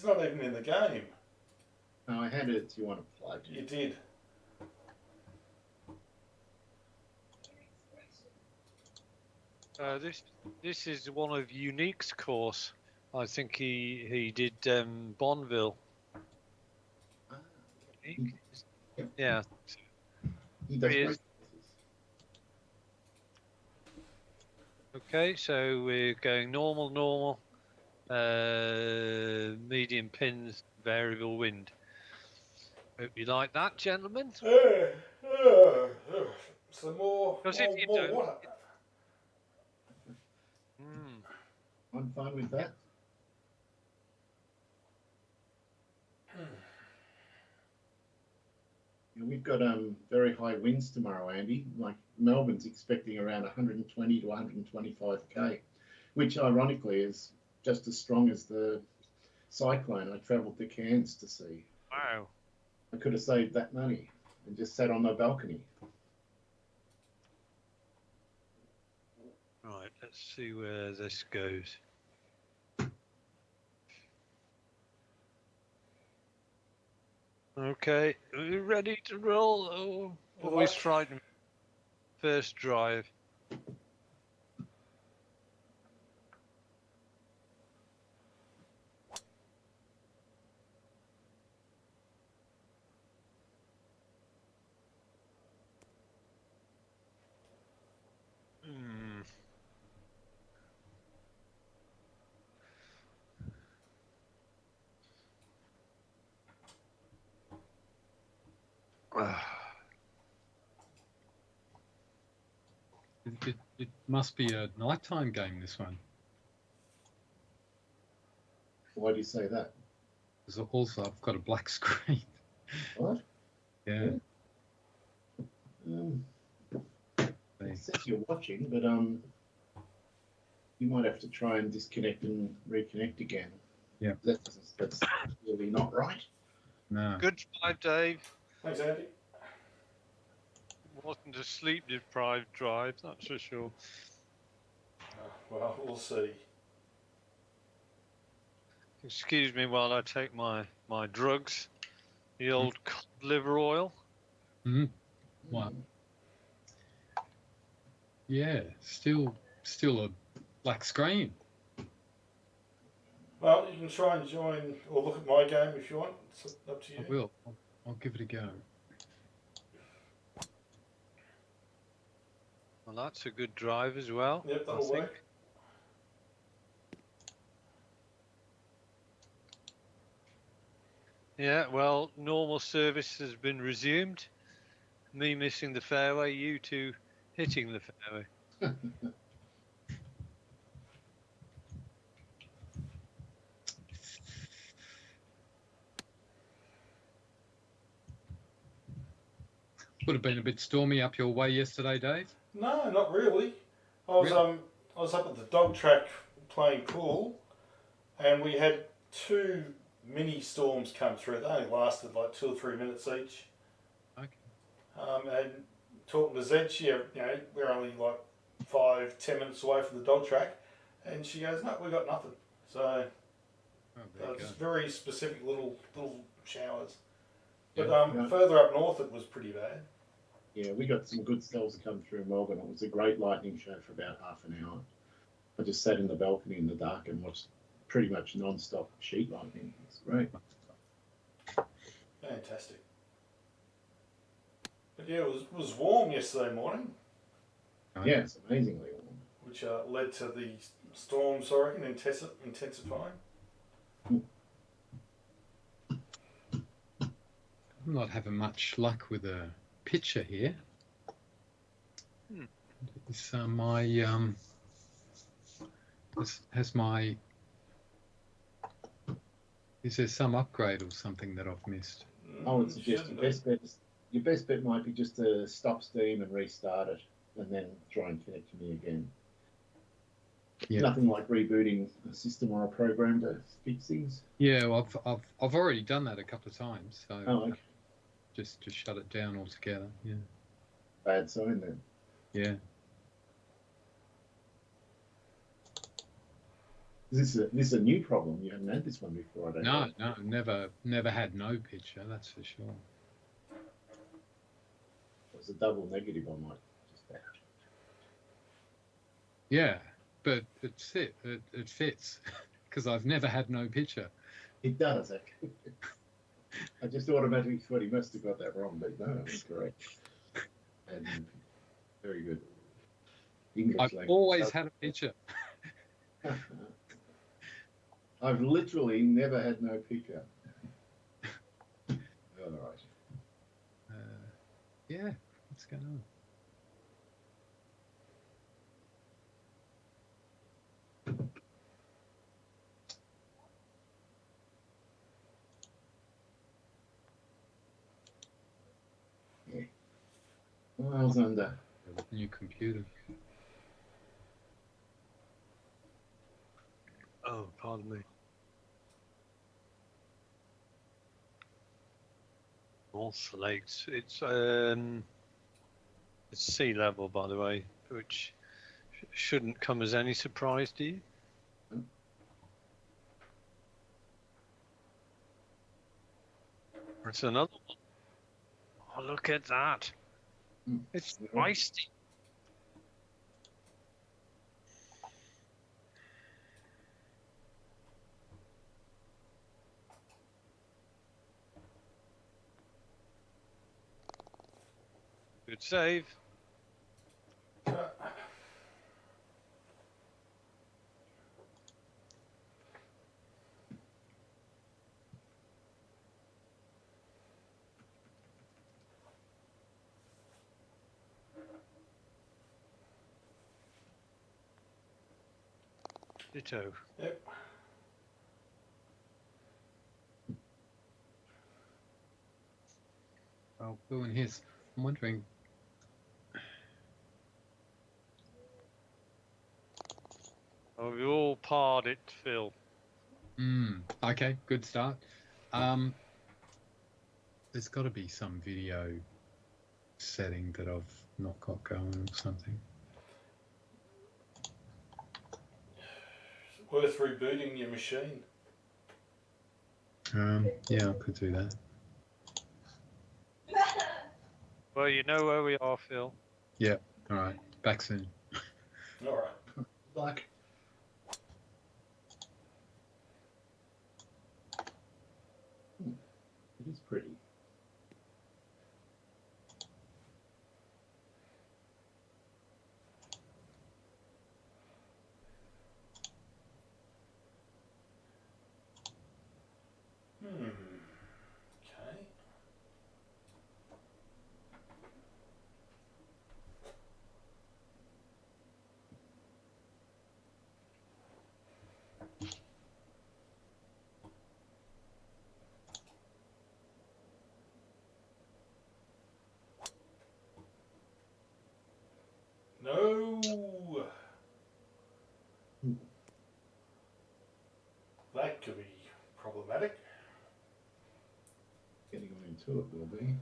not even in the game. No, I had it to you on a plug. You did. This is one of Unique's course. I think he did Bonneville. Yep. Yeah. He does He great is. courses. Okay, so we're going normal, medium pins, variable wind. Hope you like that, gentlemen. Some more water. I'm fine with that. We've got very high winds tomorrow, Andy. Like Melbourne's expecting around 120 to 125 k, which ironically is just as strong as the cyclone I travelled to Cairns to see. Wow. I could have saved that money and just sat on my balcony. Right, let's see where this goes. Okay, are you ready to roll? Oh, always frightened. First drive. It must be a nighttime game, this one. Why do you say that? Because also I've got a black screen. What? Yeah. It says you're watching, but you might have to try and disconnect and reconnect again. Yeah. That's really not right. No. Good drive, Dave. Thanks, Andy. Wasn't a sleep-deprived drive, that's for sure. Well, we'll see. Excuse me while I take my drugs. The old cod liver oil. What? Yeah, still a black screen. Well, you can try and join or look at my game if you want. It's up to you. I will. I'll give it a go. Well, that's a good drive as well. Yep, that'll work. Yeah, well, normal service has been resumed. Me missing the fairway, you two hitting the fairway. Would have been a bit stormy up your way yesterday, Dave. No, not really. I was up at the dog track playing pool, and we had 2 mini storms come through. They only lasted like 2 or 3 minutes each. Okay. And talking to Zed, we're only like 5-10 minutes away from the dog track, and she goes, "No, we got nothing." So just very specific little showers. But further up north, it was pretty bad. Yeah, we got some good spells come through Melbourne. It was a great lightning show for about half an hour. I just sat in the balcony in the dark and watched pretty much non-stop sheet lightning. It's great. Fantastic. But yeah, it was warm yesterday morning. Yeah, it's amazingly warm. Which led to the storms, I reckon, intensifying. I'm not having much luck with a pitcher here. Is there some upgrade or something that I've missed? I would suggest your best bet might be just to stop Steam and restart it, and then try and connect to me again. Yeah. Nothing like rebooting a system or a program to fix things. Yeah, well, I've already done that a couple of times. So okay. Just to shut it down altogether. Yeah. Bad sign then. Yeah. This is a new problem. You haven't had this one before, I don't know. No, never had no picture. That's for sure. It was a double negative, I might just add. Yeah, but it fits because I've never had no picture. It does, actually. I just automatically thought he must have got that wrong, but no, that's correct. And very good. English I've language. always had a picture. I've literally never had no picture. All right. Yeah, what's going on? Miles under. New computer. Oh, pardon me. North Lakes. It's sea level, by the way, which shouldn't come as any surprise to you. It's another one. Oh, look at that. It's feisty. Good save. Ditto. Yep. Well, Bill and his. I'm wondering. Oh, we all parred it, Phil. Okay, good start. There's got to be some video setting that I've not got going or something. It's worth rebooting your machine. Yeah, I could do that. Well, you know where we are, Phil. Yeah. All right. Back soon. All right. Like. It is pretty. Okay. No. That could be problematic. Getting on into it will be.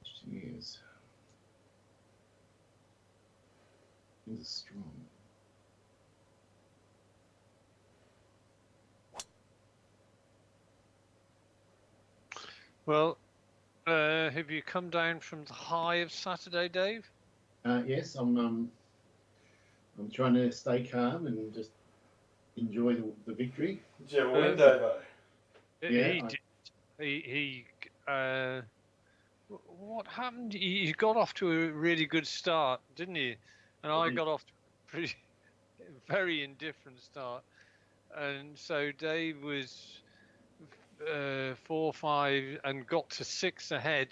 Jeez. This is strong. Well, have you come down from the high of Saturday, Dave? Yes, I'm trying to stay calm and just enjoy the victory. Did you have a window Yeah, He what happened? You got off to a really good start, didn't you? And I got off to a pretty, very indifferent start. And so Dave was 4-5 and got to 6 ahead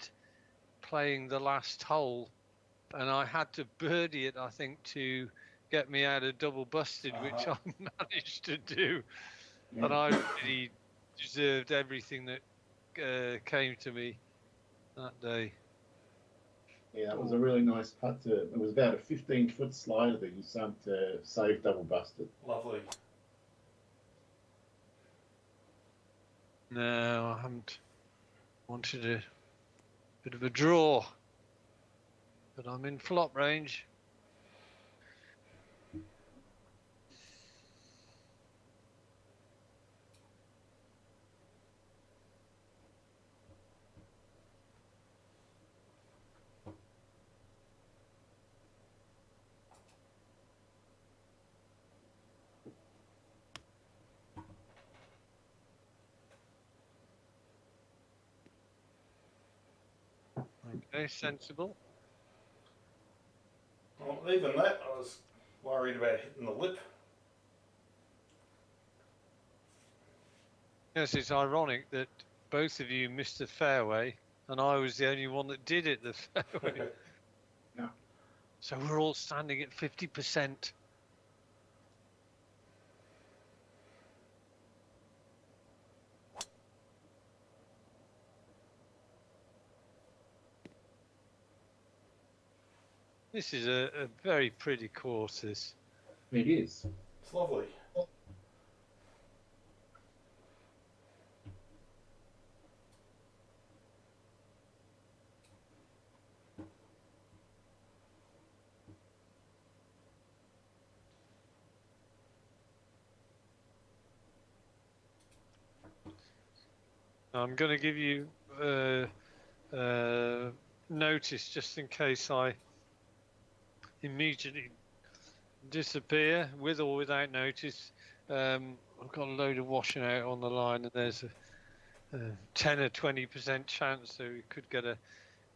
playing the last hole. And I had to birdie it, I think, to get me out of double busted, which I managed to do. Yeah. And I really deserved everything that came to me that day. Yeah, it was a really nice putt. It was about a 15-foot slider that you sunk to save double busted. Lovely. No, I haven't. Wanted a bit of a draw, but I'm in flop range. Okay, sensible. Well, even that, I was worried about hitting the lip. Yes, it's ironic that both of you missed the fairway, and I was the only one that did hit the fairway. No. So we're all standing at 50%. This is a very pretty course, this. It is. It's lovely. I'm going to give you notice just in case I immediately disappear with or without notice. I've got a load of washing out on the line, and there's a 10 or 20% chance that we could get a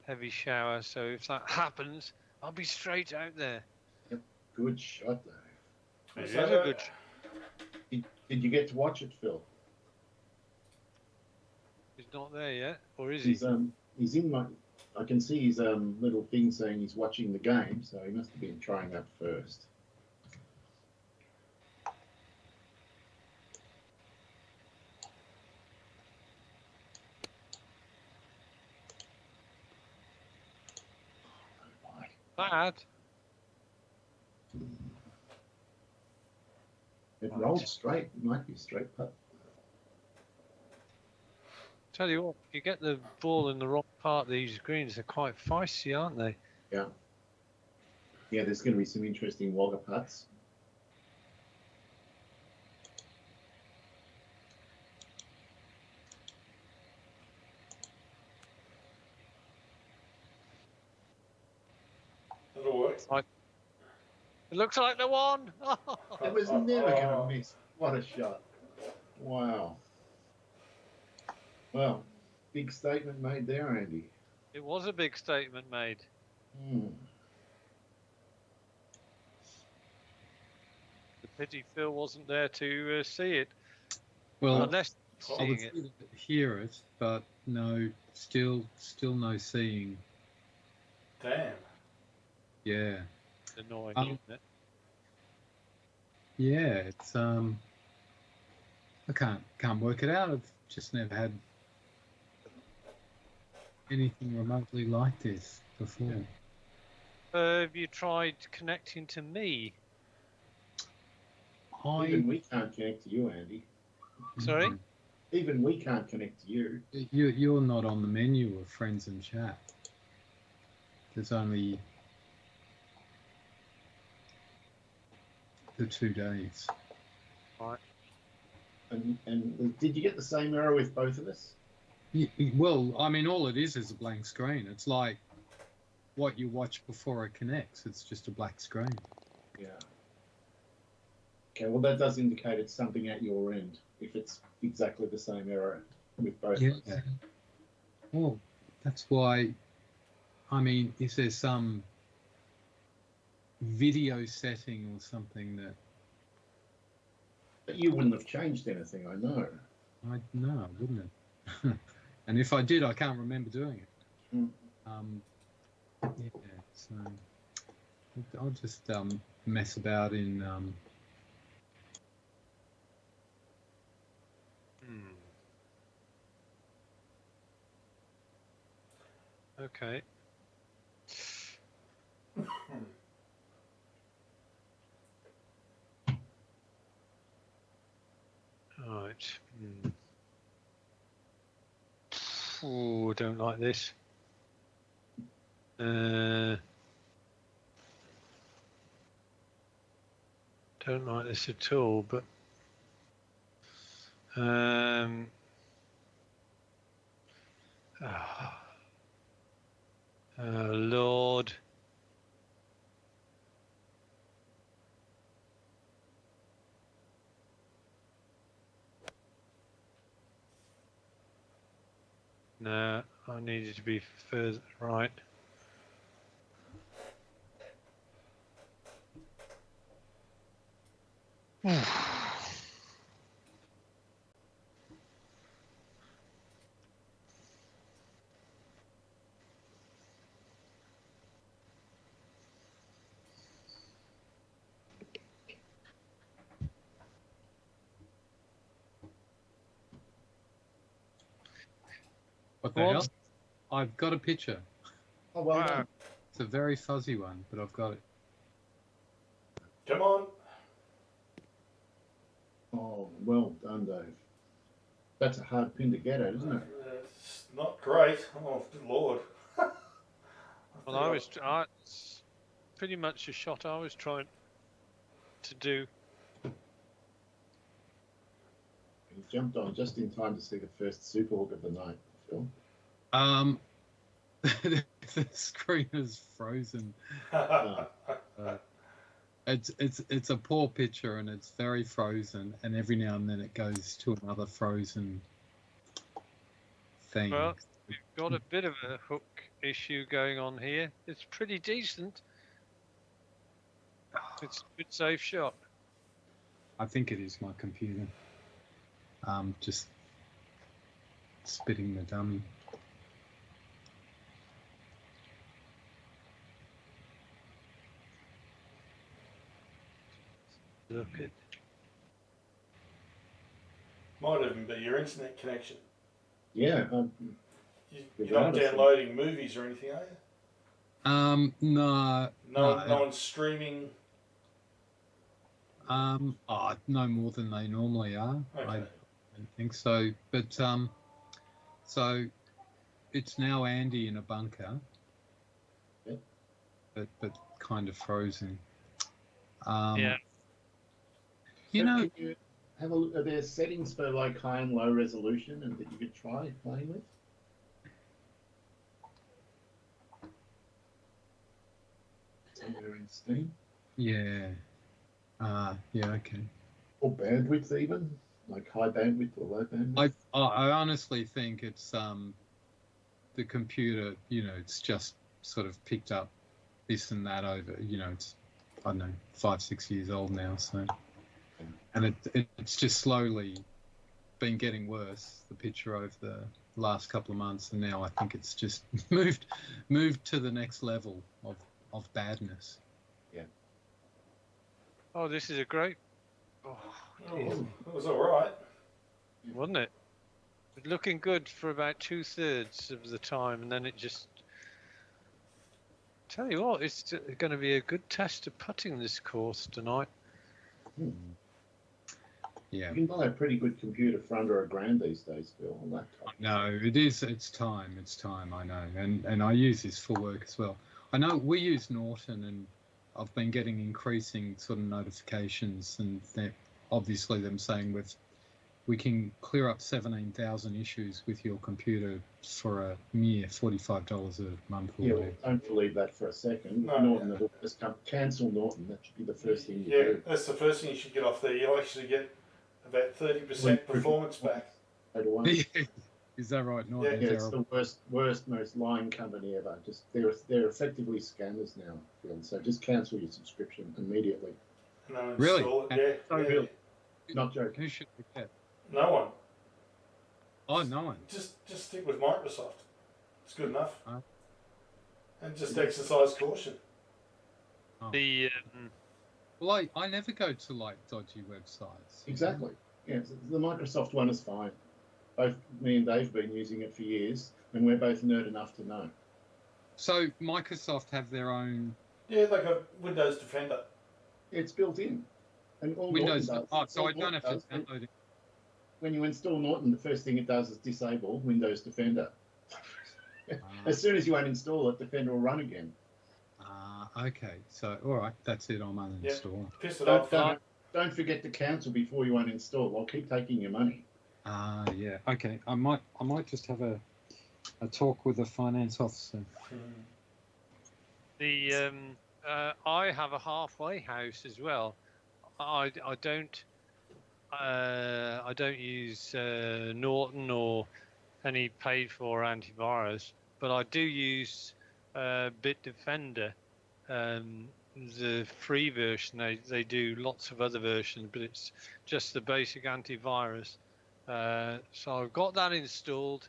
heavy shower. So if that happens, I'll be straight out there. Good shot, though. It is So, a good. Did you get to watch it, Phil? He's not there yet, or is he? He's in my. I can see his little thing saying he's watching the game, so he must have been trying that first. Oh, my. Bad. It rolled straight. It might be a straight putt. Tell you what, you get the ball in the wrong part of these greens, they're quite feisty, aren't they? Yeah. Yeah, there's going to be some interesting wogger putts. That'll work. It looks like the one. It was never going to miss. What a shot. Wow. Well, big statement made there, Andy. It was a big statement made. Hmm. The pity Phil wasn't there to see it. Well, Unless I seeing would it. hear it, but no, still no seeing. Damn. Yeah, Annoying, Um, isn't it? yeah. It's I can't work it out. I've just never had anything remotely like this before. Have you tried connecting to me? Even we can't connect to you, Andy. Sorry? Even we can't connect to you. You're not on the menu of friends and chat. There's only the 2 days. And did you get the same error with both of us? Well, I mean, all it is a blank screen. It's like what you watch before it connects. It's just a black screen. Yeah. Okay, well, that does indicate it's something at your end, if it's exactly the same error with both of us. Well, that's why, I mean, is there some video setting or something that... But you wouldn't have changed anything, I know. No, I wouldn't have. And if I did, I can't remember doing it. Yeah, so I'll just mess about in... Okay. Right. don't like this. Don't like this at all, but Lord. No, I needed to be further right. What the Well, hell? I've got a picture. Oh, well Wow. done. It's a very fuzzy one, but I've got it. Come on. Oh, well done, Dave. That's a hard pin to get at, isn't it? It's not great. Oh, good Lord. Well, it's pretty much a shot I was trying to do. He jumped on just in time to see the first super hook of the night, Phil. The screen is frozen. It's a poor picture and it's very frozen, and every now and then it goes to another frozen thing. Well, we've got a bit of a hook issue going on here. It's pretty decent. It's a good safe shot. I think it is my computer. Just spitting the dummy. Look at. Might even be your internet connection. Yeah, You're not Regardless of- downloading movies or anything, are you? No. No one's streaming. No more than they normally are. Okay. I don't think so. But so it's now Andy in a bunker. Yep. But kind of frozen. Yeah. You know, can you have a look? Are there settings for like high and low resolution and that you could try playing with? Somewhere in Steam. yeah. Yeah, okay. Or bandwidth even? Like high bandwidth or low bandwidth? I honestly think it's the computer, it's just sort of picked up this and that over, it's, I don't know, 5-6 years old now, so, and it's just slowly been getting worse, the picture over the last couple of months, and now I think it's just moved to the next level of badness. Oh, this is a great. Oh, geez. It was all right. Wasn't it? Looking good for about 2/3 of the time, and then it just. Tell you what, it's going to be a good test of putting this course tonight. Yeah. You can buy a pretty good computer for under $1,000 these days, Phil, on laptop. No, it is. It's time. I know, and I use this for work as well. I know we use Norton, and I've been getting increasing sort of notifications, and they're obviously them saying we can clear up 17,000 issues with your computer for a mere $45 a month. Or Yeah, well, whatever. don't believe that for a second. No. Norton will just come cancel Norton. That should be the first thing you Yeah, do. that's the first thing you should get off there. You'll actually get about 30% performance back. Straight away. Is that right? Yeah, Norton, it's the worst, most lying company ever. Just they're effectively scammers now, Phil. So just cancel your subscription immediately. And Really? install it. Yeah, So yeah. real. Not joking. Who should we get? No one. Oh, no one. Just stick with Microsoft. It's good enough. Oh. And just exercise caution. The Well, I never go to like dodgy websites. Exactly. Yeah, so the Microsoft one is fine. Both me and Dave have been using it for years, and we're both nerd enough to know. So Microsoft have their own Yeah, like a Windows Defender. It's built in, and all Windows. Norton Oh, does, so all I don't have Norton to does, download it. When you install Norton, the first thing it does is disable Windows Defender. As soon as you uninstall it, Defender will run again. Okay. So, all right, that's it. I'm uninstalling. Piss it Don't, off. don't forget to cancel before you uninstall. I'll keep taking your money. Yeah. Okay. I might just have a talk with the finance officer. I have a halfway house as well. I don't use Norton or any paid for antivirus, but I do use Bitdefender, the free version. They do lots of other versions, but it's just the basic antivirus. So I've got that installed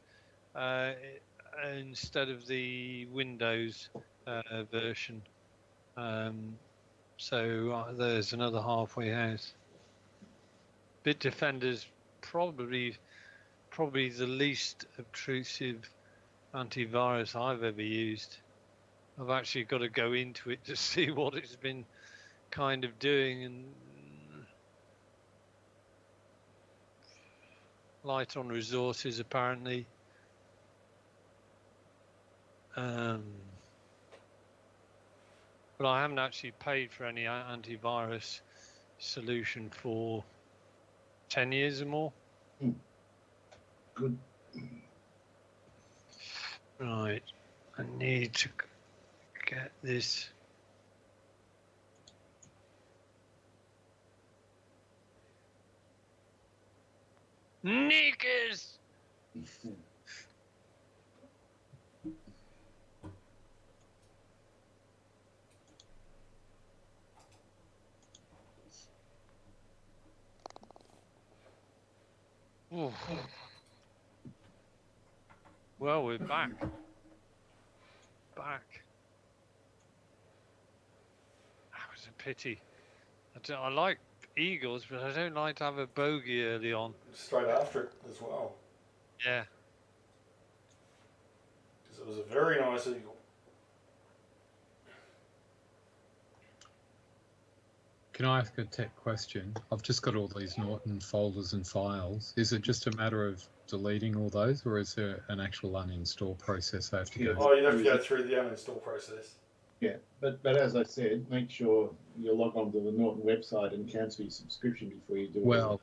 instead of the Windows version. So there's another halfway house. Bitdefender's probably the least obtrusive antivirus I've ever used. I've actually got to go into it to see what it's been kind of doing, and light on resources apparently. But I haven't actually paid for any antivirus solution for 10 years or more. Good. Right, I need to get this. Knickers! Ooh. Well, we're back. That was a pity. I like eagles, but I don't like to have a bogey early on. Straight after it as well. Yeah. Because it was a very nice eagle. Can I ask a tech question? I've just got all these Norton folders and files. Is it just a matter of deleting all those, or is there an actual uninstall process I have to go through? Oh, you'd have to go through the uninstall process. Yeah, but as I said, make sure you log on to the Norton website and cancel your subscription before you do it. Well,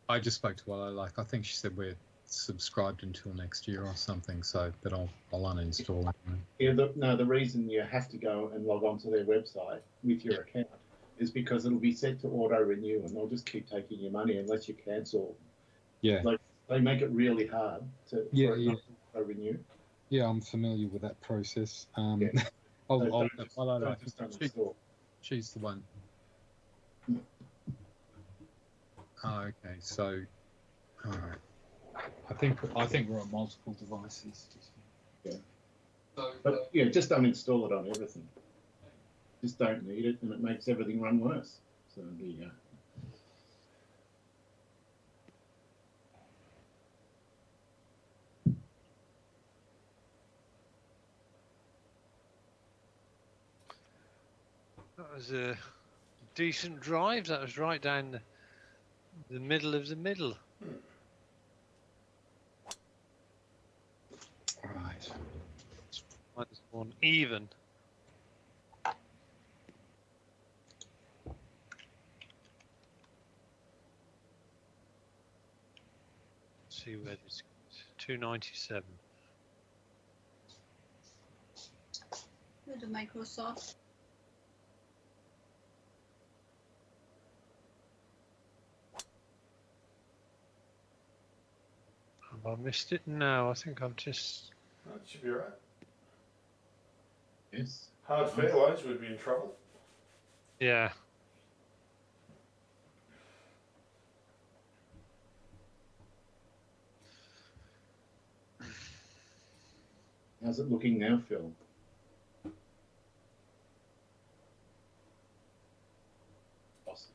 I just spoke to Willow. I think she said we're subscribed until next year or something. So, but I'll uninstall it. Yeah, the reason you have to go and log on to their website with your account is because it'll be set to auto renew, and they'll just keep taking your money unless you cancel. Yeah. Like they make it really hard to auto renew. Yeah, I'm familiar with that process. Yeah. I'll just uninstall. She's the one. Oh, okay. So, all right. I think we're on multiple devices. Yeah. But yeah, just uninstall it on everything. Just don't need it, and it makes everything run worse. So there you go. That was a decent drive. That was right down the middle of the middle. Right. -1 even. Let's see where this goes. 297. With the Microsoft. Have I missed it? No, I think I've just... That should be right. Yes. Hard fairways would be in trouble. Yeah. How's it looking now, Phil? Awesome.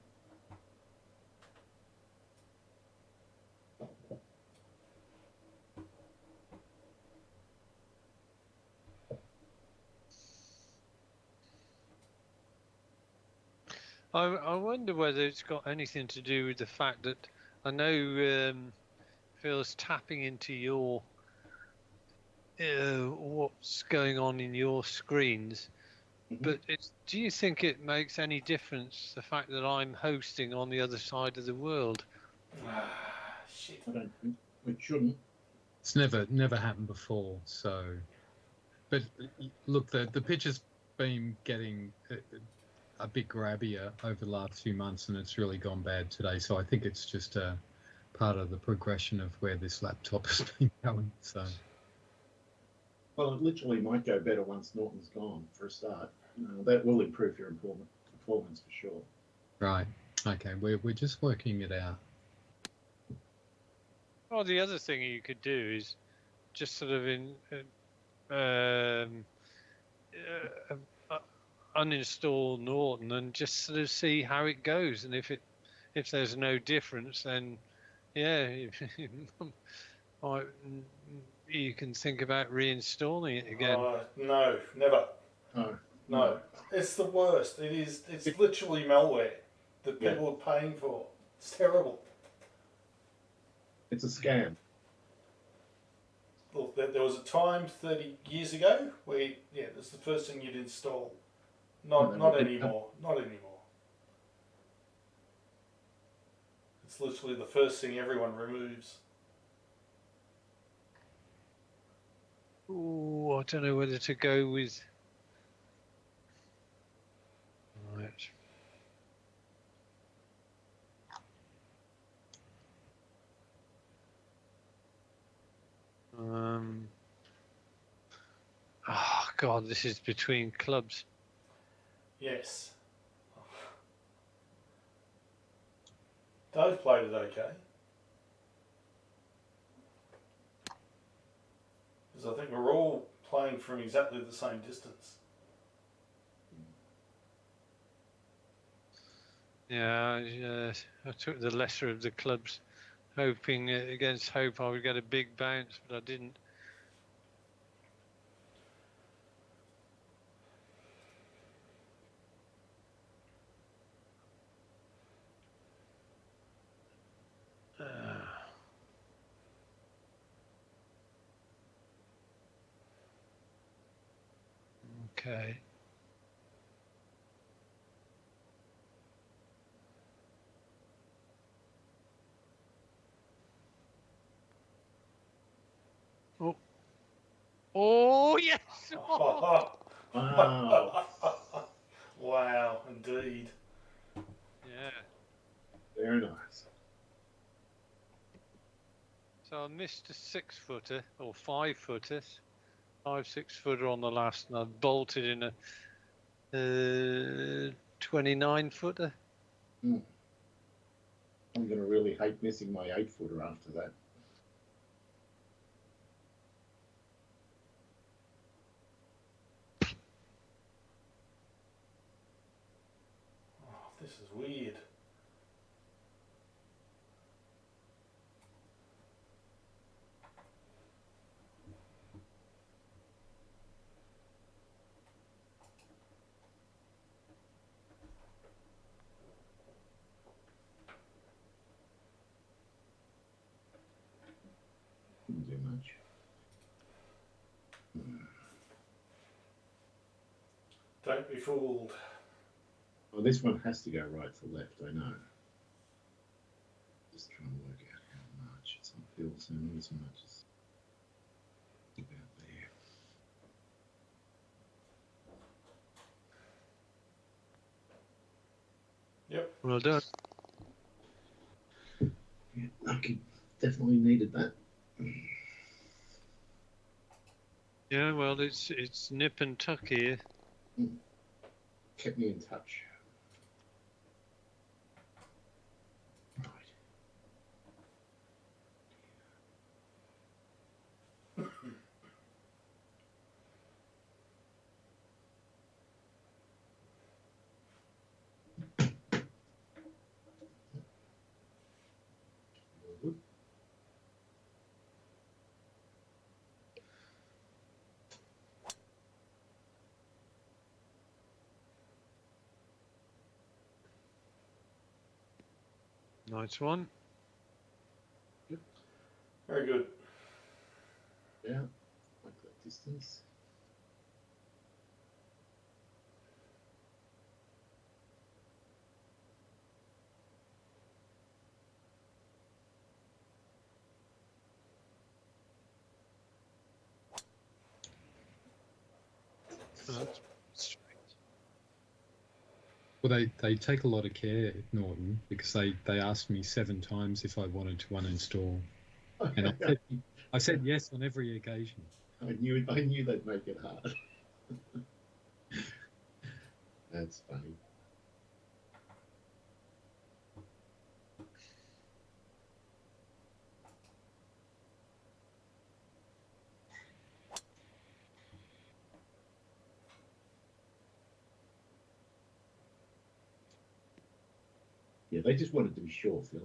I wonder whether it's got anything to do with the fact that I know Phil's tapping into your what's going on in your screens. Mhm. But do you think it makes any difference, the fact that I'm hosting on the other side of the world? Shit. I don't think it shouldn't. It's never happened before. So, but look, the pitch has been getting a bit grabbier over the last few months, and it's really gone bad today. So I think it's just a part of the progression of where this laptop has been going. So, Well, it literally might go better once Norton's gone for a start. That will improve your performance for sure. right, okay, we're just working it out. Well, the other thing you could do is just sort of uninstall Norton and just sort of see how it goes, and if there's no difference, then yeah, you can think about reinstalling it again. No, never. Oh, No. It's the worst. It's literally malware that Yeah. people are paying for. It's terrible. it's a scam. Look, there was a time 30 years ago where, yeah, that's the first thing you'd install. Not anymore. Not anymore. It's literally the first thing everyone removes. Ooh, I don't know whether to go with. Right. Oh God, this is between clubs. Yes. Dave played it okay. Because I think we're all playing from exactly the same distance. Yeah, I took the lesser of the clubs, hoping against hope I would get a big bounce, but I didn't. Okay. Oh yes! Wow. Wow, indeed. Yeah. Very nice. So I missed a 6-footer or 5-footer, 5-6-footer on the last, and I bolted in a 29-footer. I'm going to really hate missing my 8-footer after that. Oh, this is weird. Didn't do much. Don't be fooled. Well, this one has to go right for left, I know. Just trying to work out how much. It's uphill, so not as much as about there. Well done. Yeah, lucky. Definitely needed that. Yeah, well, it's nip and tuck here. Kept me in touch. Right. Good. Nice one. Very good. Yeah, like that. distance. That's strange. Well, they take a lot of care at Norton because they asked me 7 times if I wanted to uninstall, and I said yes on every occasion. I knew they'd make it hard. That's funny. Yeah, they just wanted to be sure, Phil.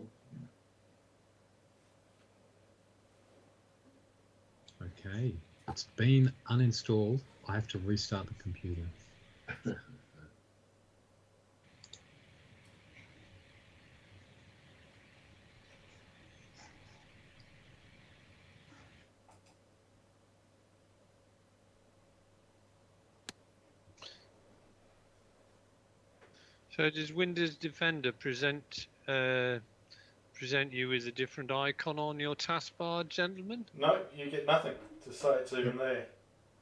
Okay, it's been uninstalled. I have to restart the computer. So does Windows Defender present you with a different icon on your taskbar, gentlemen? No, you get nothing to say it's even there.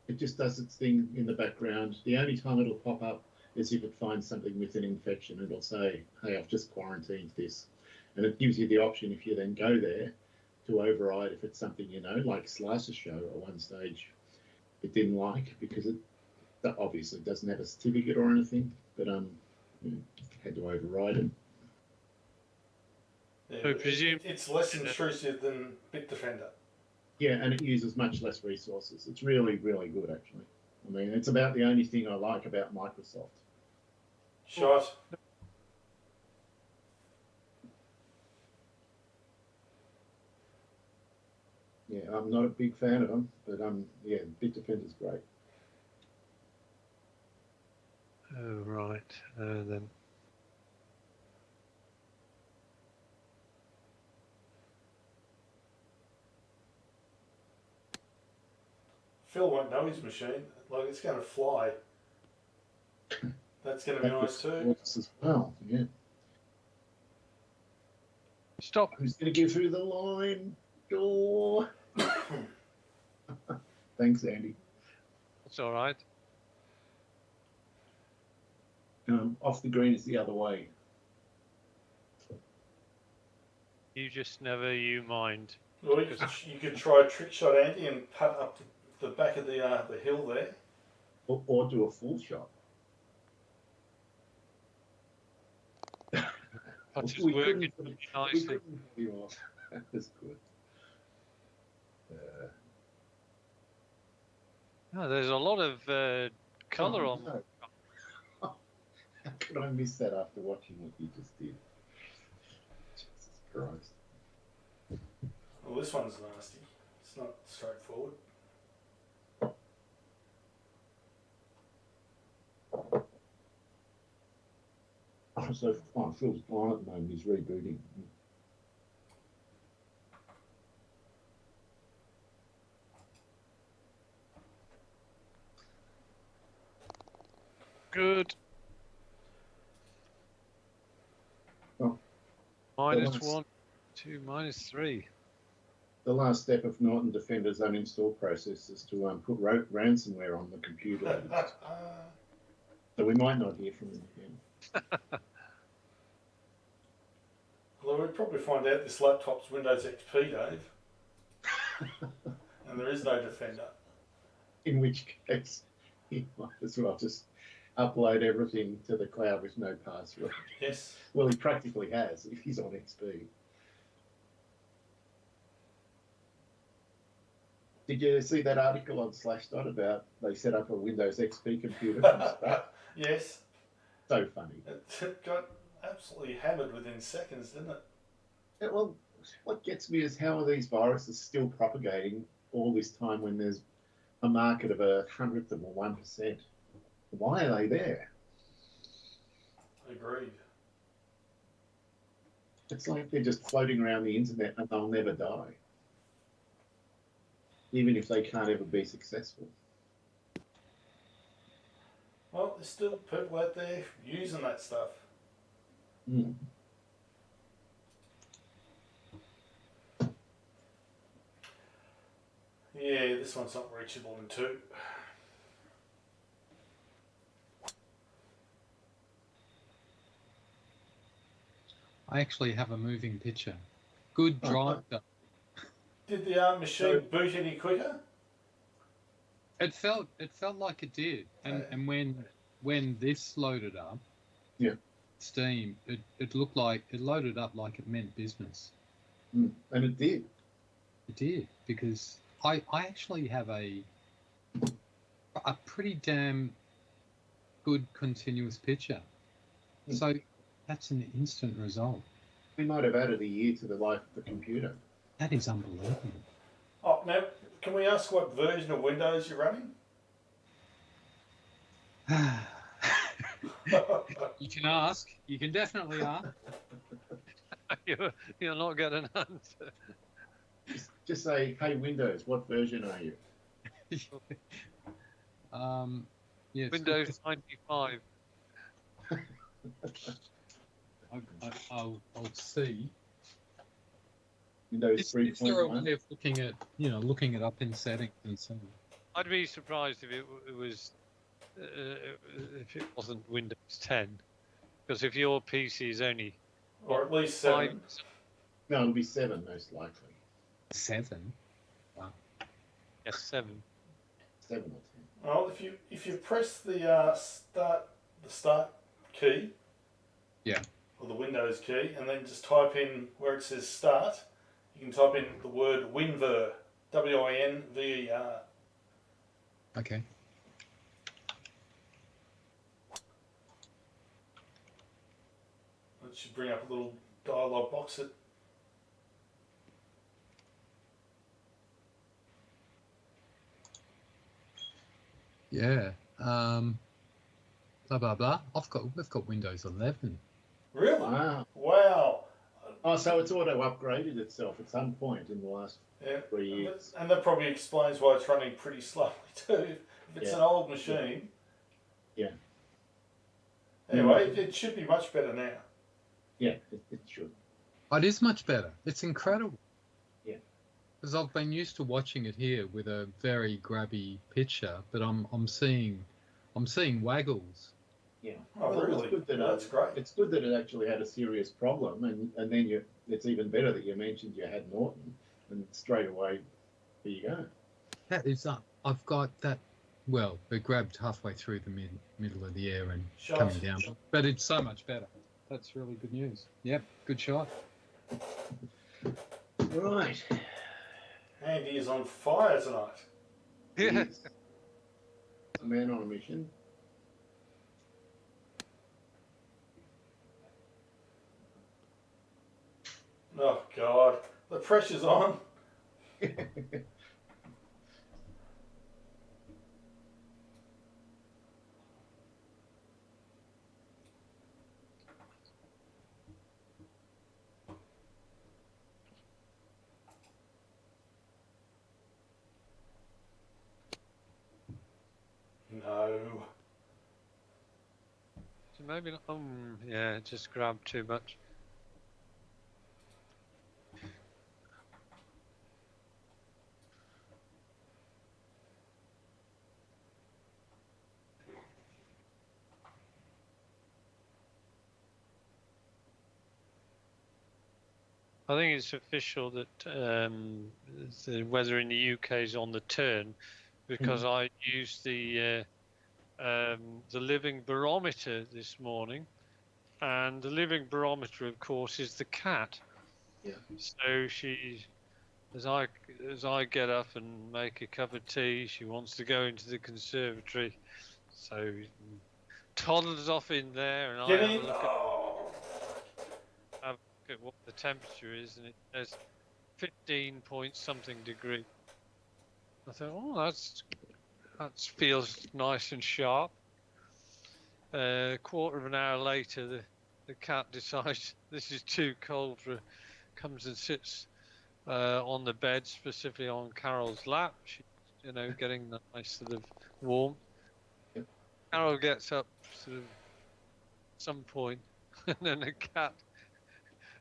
It just does its thing in the background. The only time it'll pop up is if it finds something with an infection. It'll say, hey, I've just quarantined this. And it gives you the option, if you then go there, to override if it's something, like Slicer Show at one stage it didn't like, because it obviously doesn't have a certificate or anything, but had to override it. Yeah, So but presume- it's less intrusive than Bitdefender. Yeah, and it uses much less resources. It's really, really good, actually. I mean, it's about the only thing I like about Microsoft. Shot. Yeah, I'm not a big fan of them, but yeah, Bitdefender's great. Oh, right. Then. Phil won't know his machine. Like, it's going to fly. That's going to be nice too. As well, yeah. Stop. Who's going to get through the line? Door. Thanks, Andy. That's all right. Off the green is the other way. You just never you mind. Well, you could try a trick shot, Andy, and putt up the back of the hill there. Or do a full shot. That's just We working couldn't- we nicely. couldn't pull you off. That was good. No, there's a lot of colour on. No. How could I miss that after watching what you just did? Jesus Christ. Well, this one's nasty. It's not straightforward. So Phil's gone at the moment. He's rebooting. Good. Oh. Minus Nice. 1, 2, minus 3. The last step of Norton Defender's uninstall process is to put ransomware on the computer. So we might not hear from him again. Although we'd probably find out this laptop's Windows XP, Dave. And there is no Defender. In which case, he might as well just upload everything to the cloud with no password. Yes. Well, he practically has if he's on XP. Did you see that article on Slashdot about they set up a Windows XP computer from scratch? Yes. So funny. It got absolutely hammered within seconds, didn't it? Yeah, well, what gets me is how are these viruses still propagating all this time when there's a market of 1/100 of 1%? Why are they there? Agreed. It's like they're just floating around the internet and they'll never die. even if they can't ever be successful. Well, there's still people out there using that stuff. Mm. Yeah, this one's not reachable in two. I actually have a moving picture. Good drive. Did the machine boot any quicker? It felt like it did, and when this loaded up, Yeah. Steam, it looked like it loaded up like it meant business. Mm. And it did. It did, because I actually have a pretty damn good continuous picture. Mm. So that's an instant result. We might have added a year to the life of the computer. That is unbelievable. Oh, now, can we ask what version of Windows you're running? You can ask. You can definitely ask. You're not getting an answer. Just say, hey, Windows, what version are you? Yeah, it's Windows 95. I'll see. Windows Is there a 3.1? way of looking it up in settings and so on? I'd be surprised if it was if it wasn't Windows 10, because if your PC is only Or at least 5, 7. No, it'll be 7 most likely. 7? yes, 7. 7 or 10. Well, if you press the start key, Yeah. or the Windows key, and then just type in where it says start, you can type in the word WinVer, WINVER. Okay. It should bring up a little dialog box. Yeah. Blah blah blah. We've got Windows 11. Really? Wow. Wow. Oh, so it's auto-upgraded itself at some point in the last Yeah. 3 years. And that probably explains why it's running pretty slowly too. If it's Yeah. an old machine. Yeah. Anyway, it should be much better now. Yeah, it should. It is much better. It's incredible. Yeah. Because I've been used to watching it here with a very grabby picture, but I'm seeing waggles. Yeah. Oh, Well, really? It's good that, That's great. It's good that it actually had a serious problem, and then it's even better that you mentioned you had Norton, and straight away, there you go. That is up. I've got that. Well, it grabbed halfway through the middle of the air and Shot. coming down, but it's so much better. That's really good news. Yep, good shot. Right. Andy is on fire tonight. Yeah. He's a man on a mission. Oh, God. The pressure's on. No. So maybe not. Yeah, it just grabbed too much. I think it's official that the weather in the UK is on the turn, because I used the living barometer this morning, and the living barometer, of course, is the cat. Yeah. So she, as I get up and make a cup of tea, she wants to go into the conservatory, so toddles off in there, and I Get have in. a look Oh. at what the temperature is, and it says 15 point something degree. I thought, oh, that feels nice and sharp. A quarter of an hour later, the cat decides this is too cold for her, comes and sits on the bed, specifically on Carol's lap. She's, getting the nice sort of warmth. Yep. Carol gets up sort of some point, and then the cat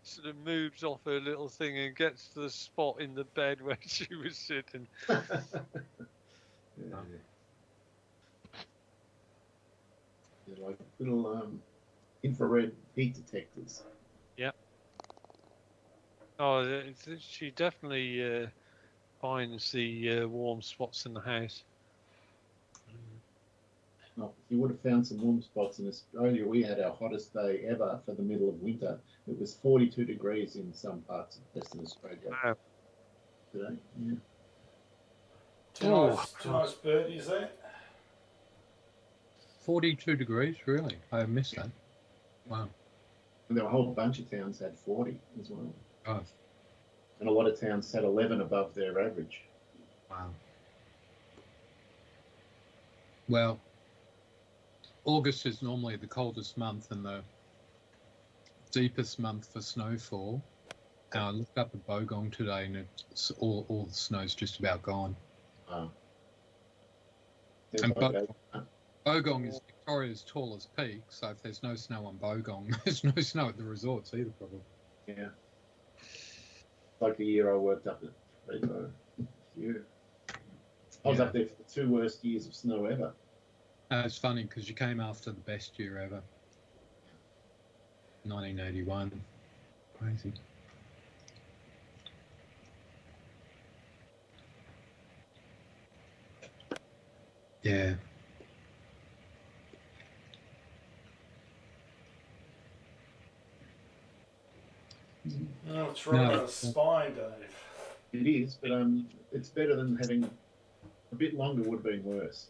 sort of moves off her little thing and gets to the spot in the bed where she was sitting. Yeah. They're like little infrared heat detectors. Oh, she definitely finds the warm spots in the house. Well, you would have found some warm spots in Australia. We had our hottest day ever for the middle of winter. It was 42 degrees in some parts of Western Australia Wow. today. Yeah. Two nice birdies there. 42 degrees, really? I missed that. Wow. And there were a whole bunch of towns had 40 as well. Oh, And a lot of towns had 11 above their average. wow. Well, August is normally the coldest month and the deepest month for snowfall. I looked up at Bogong today and it's all the snow's just about gone. And Bogong is Victoria's tallest peak, so if there's no snow on Bogong, there's no snow at the resorts either, probably. Yeah. Like the year I worked up at Rainbow. Yeah. I was up there for the 2 worst years of snow ever. It's funny because you came after the best year ever. 1981. Crazy. Yeah. Oh, it's right on the spine, Dave. It is, but it's better than having a bit longer would have been worse.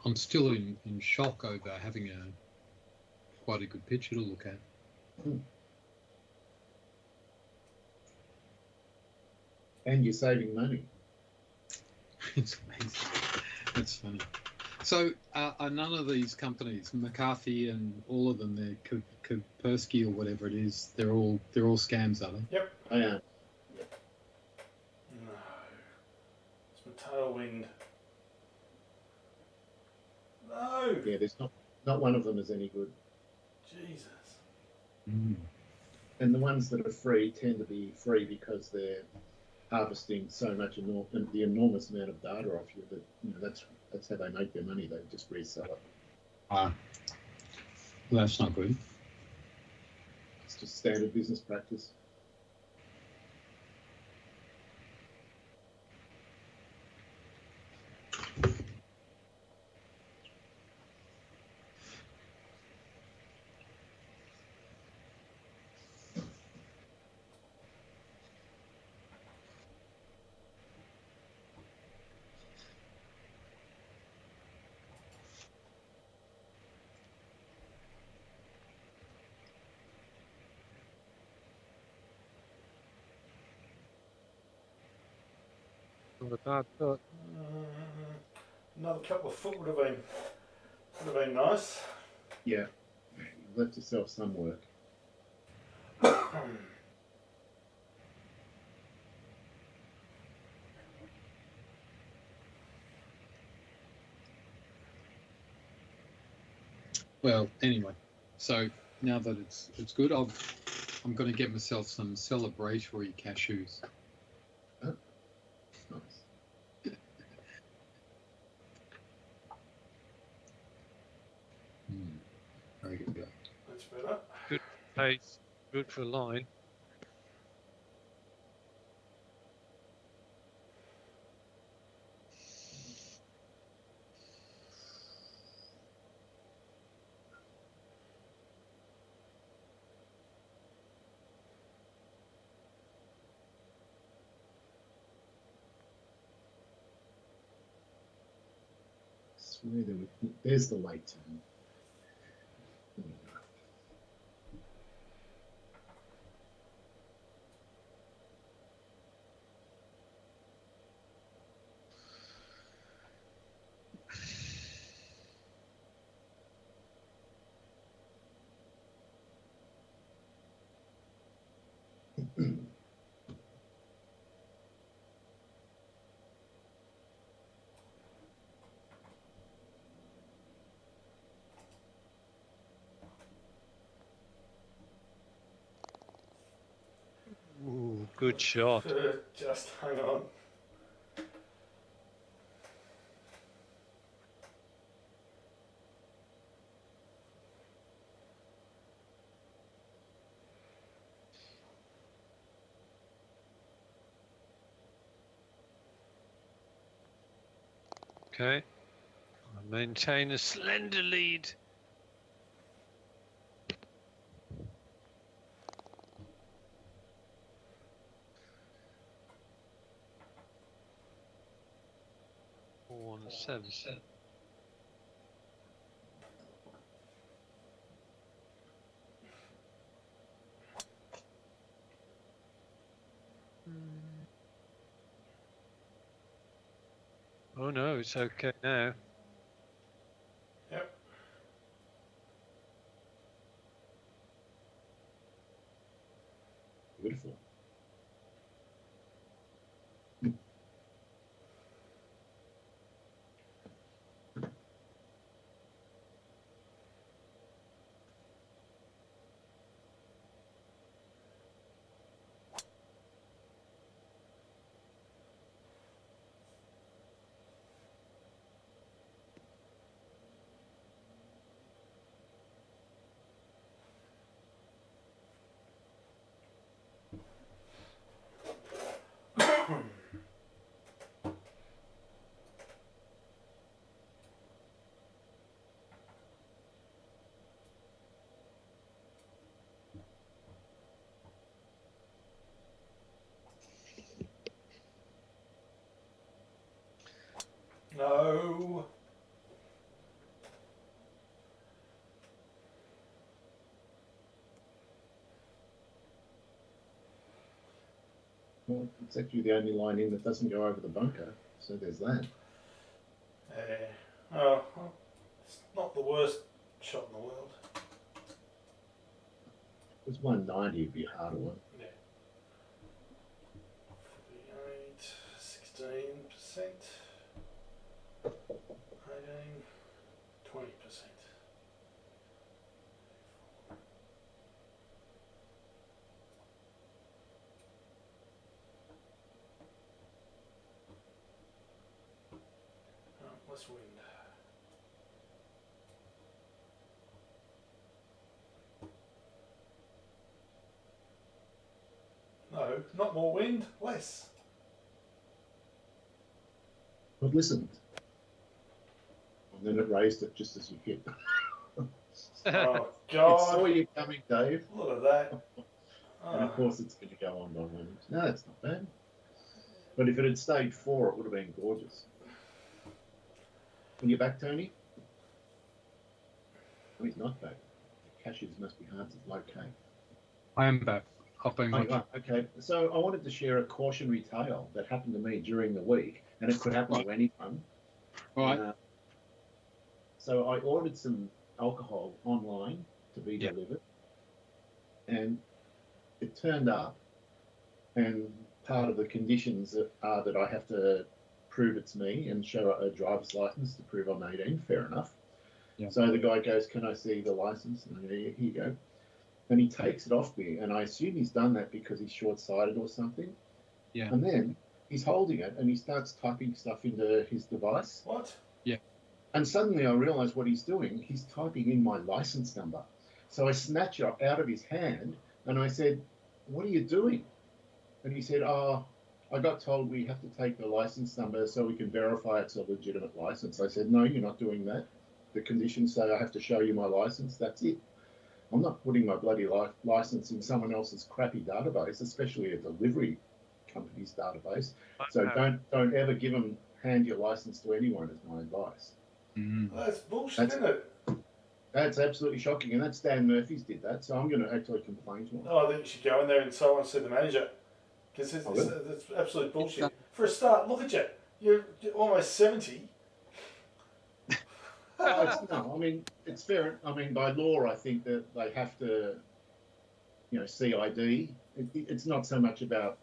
I'm still in shock over having quite a good picture to look at. And you're saving money. It's amazing. That's funny. So are none of these companies, McCarthy and all of them, they're Kaspersky or whatever it is, they're all scams, are they? Yep. I am. No. It's my tailwind. No. Yeah, there's not one of them is any good. Jesus. Mm. And the ones that are free tend to be free because they're harvesting so much the enormous amount of data off you that that's how they make their money. They just resell it. Well, that's not good. It's just standard business practice. Not a bad thought. Another couple of foot would have been nice. Yeah, you've left yourself some work. Well, anyway, so now that it's good, I'm going to get myself some celebratory cashews. Nice. Very good. That's better. Good pace, good for line. Swear there's the light turn. Ooh, good shot. Just hang on. Okay. I maintain a slender lead. Four and 7. Oh no, it's okay now. Yep. Beautiful. No. Well, it's actually the only line in that doesn't go over the bunker, so there's that. Yeah. Oh, well, it's not the worst shot in the world. It was 190 would be a harder one. Yeah. 48, 16%. 18, 20%. Less wind. No, not more wind, less. But listened. And then it raised it just as you hit. Oh, It saw God. you coming, Dave. Look at that. And of course it's going to go on by one. No, that's not bad. But if it had stayed 4, it would have been gorgeous. When you're back, Tony? Oh, he's not back. Cashews must be hard to locate. I am back. I've been Oh, watching. right, okay. So I wanted to share a cautionary tale that happened to me during the week, and it could happen to anyone. Right. So I ordered some alcohol online to be delivered, and it turned up, and part of the conditions are that I have to prove it's me and show a driver's license to prove I'm 18. Fair enough. Yeah. So the guy goes, "Can I see the license?" And I go, "Yeah, here you go." And he takes it off me, and I assume he's done that because he's short-sighted or something. Yeah. And then he's holding it, and he starts typing stuff into his device. What? And suddenly I realise what he's doing. He's typing in my license number. So I snatch it out of his hand, and I said, "What are you doing?" And he said, "Oh, I got told we have to take the license number so we can verify it's a legitimate license." I said, "No, you're not doing that. The conditions say I have to show you my license. That's it. I'm not putting my bloody license in someone else's crappy database, especially a delivery company's database. So don't ever hand your license to anyone, is my advice." That's bullshit, isn't it? That's absolutely shocking, and that's Dan Murphy's did that, so I'm going to actually complain to him. Oh, I think you should go in there and so on see the manager. Because it's absolute bullshit. For a start, look at you. You're almost 70. No, I mean, it's fair. I mean, by law, I think that they have to, see ID It's not so much about,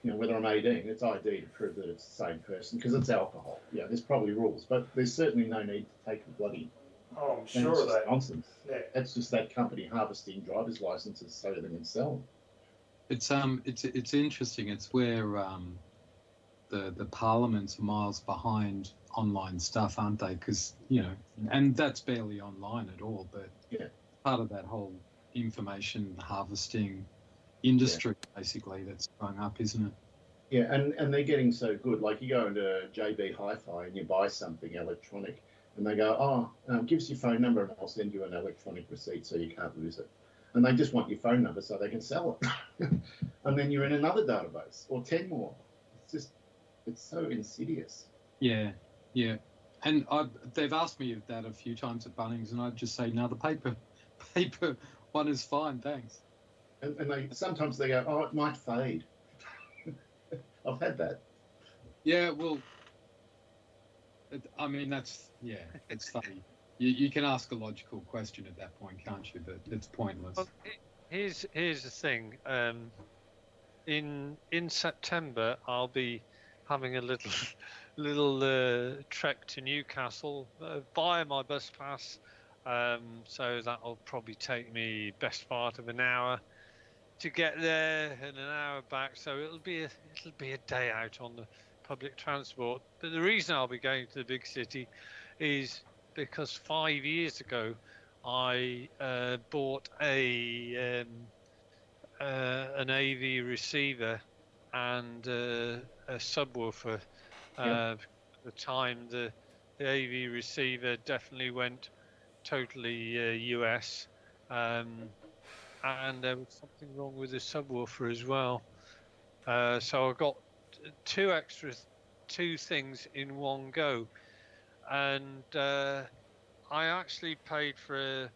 whether I'm 18. It's ID to prove that it's the same person, because it's alcohol. Yeah, there's probably rules, but there's certainly no need to take a bloody. Oh, I'm And sure it's of just that. nonsense. Yeah. That's just that company harvesting driver's licenses so they can sell them. It's interesting. It's where the parliaments are miles behind online stuff, aren't they? Because and that's barely online at all. But Yeah. part of that whole information harvesting industry, basically, that's sprung up, isn't it? Yeah, and they're getting so good. Like you go into JB Hi-Fi and you buy something electronic, and they go, give us your phone number and I'll send you an electronic receipt so you can't lose it. And they just want your phone number so they can sell it. And then you're in another database or 10 more. It's so insidious. Yeah, yeah. And they've asked me that a few times at Bunnings, and I'd just say, no, the paper one is fine, thanks. And sometimes they go, it might fade. I've had that. Yeah, well, it's funny. You can ask a logical question at that point, can't you? But it's pointless. Well, here's the thing. In September, I'll be having a little trek to Newcastle via my bus pass. So that'll probably take me best part of an hour to get there and an hour back. So it'll be a day out on the public transport. But the reason I'll be going to the big city is because 5 years ago I bought an AV receiver and a subwoofer. At the time, the AV receiver definitely went totally US, and there was something wrong with the subwoofer as well. So I got two things in one go, and I actually paid for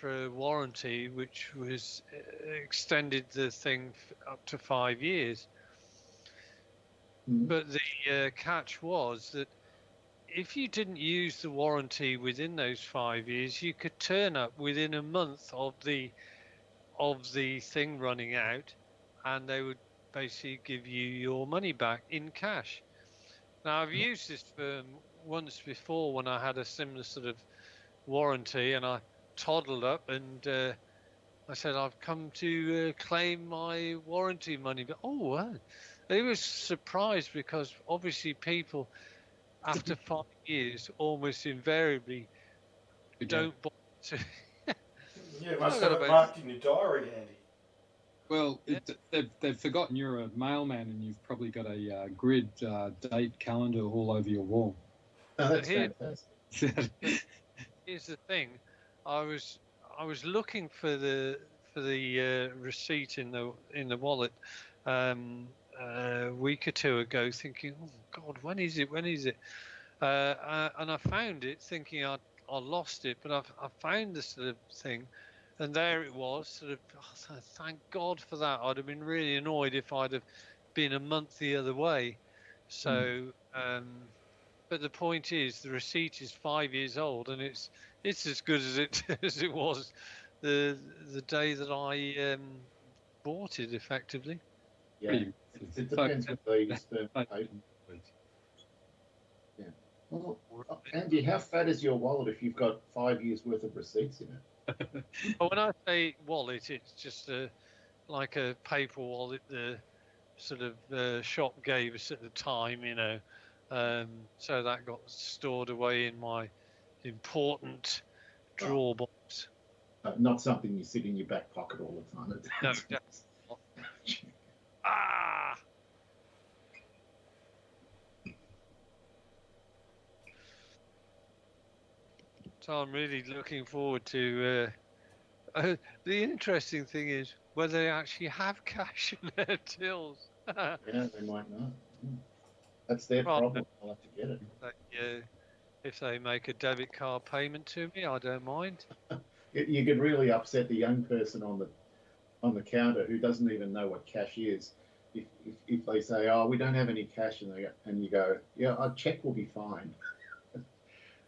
a warranty which was extended the thing up to 5 years. But the catch was that if you didn't use the warranty within those 5 years, you could turn up within a month of the thing running out, and they would basically give you your money back in cash. Now, I've used this firm once before when I had a similar sort of warranty, and I toddled up and I said, I've come to claim my warranty money. But he was surprised, because obviously people after 5 years almost invariably don't bother to. Yeah, must have it marked in your diary, Andy. Well, they've forgotten you're a mailman, and you've probably got a grid date calendar all over your wall. Oh, that's fantastic. Here's the thing, I was looking for the receipt in the wallet a week or two ago, thinking, oh God, when is it? And I found it, thinking I lost it, but I found this sort of thing, and there it was. Sort of, thank God for that. I'd have been really annoyed if I'd have been a month the other way. So, but the point is, the receipt is 5 years old, and it's as good as it was the day that I bought it, effectively. Yeah, it depends what they use for paper. Yeah. Well, Andy, how fat is your wallet if you've got 5 years worth of receipts in it? Well, when I say wallet, it's just like a paper wallet the sort of shop gave us at the time, so that got stored away in my important drawer box. Not something you sit in your back pocket all the time. No, definitely not. So I'm really looking forward to. The interesting thing is whether they actually have cash in their tills. Yeah, they might not. That's their problem. I'll have to get it. If they make a debit card payment to me, I don't mind. You could really upset the young person on the counter who doesn't even know what cash is. If they say, "Oh, we don't have any cash," and you go, "Yeah, a check will be fine."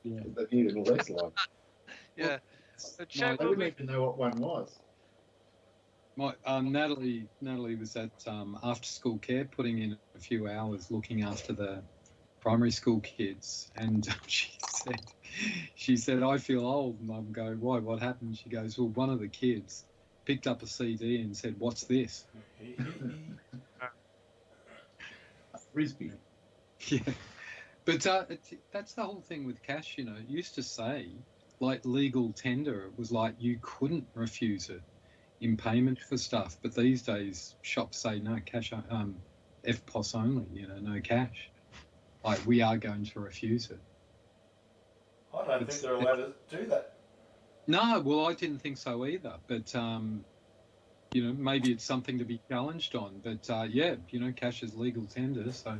Yeah. They need it less like. Yeah. They wouldn't even know what one was. Natalie was at after school care, putting in a few hours looking after the primary school kids, and she said I feel old, and I'm going, why? What happened? She goes, well, one of the kids picked up a CD and said, what's this? A frisbee. Yeah, but that's the whole thing with cash. You know, it used to say like legal tender. It was like you couldn't refuse it in payment for stuff, but these days shops say no cash, FPOS only. You know, no cash. Like we are going to refuse it. I don't think they're allowed to do that. No, well, I didn't think so either. But you know, maybe it's something to be challenged on. But yeah, you know, cash is legal tender, so.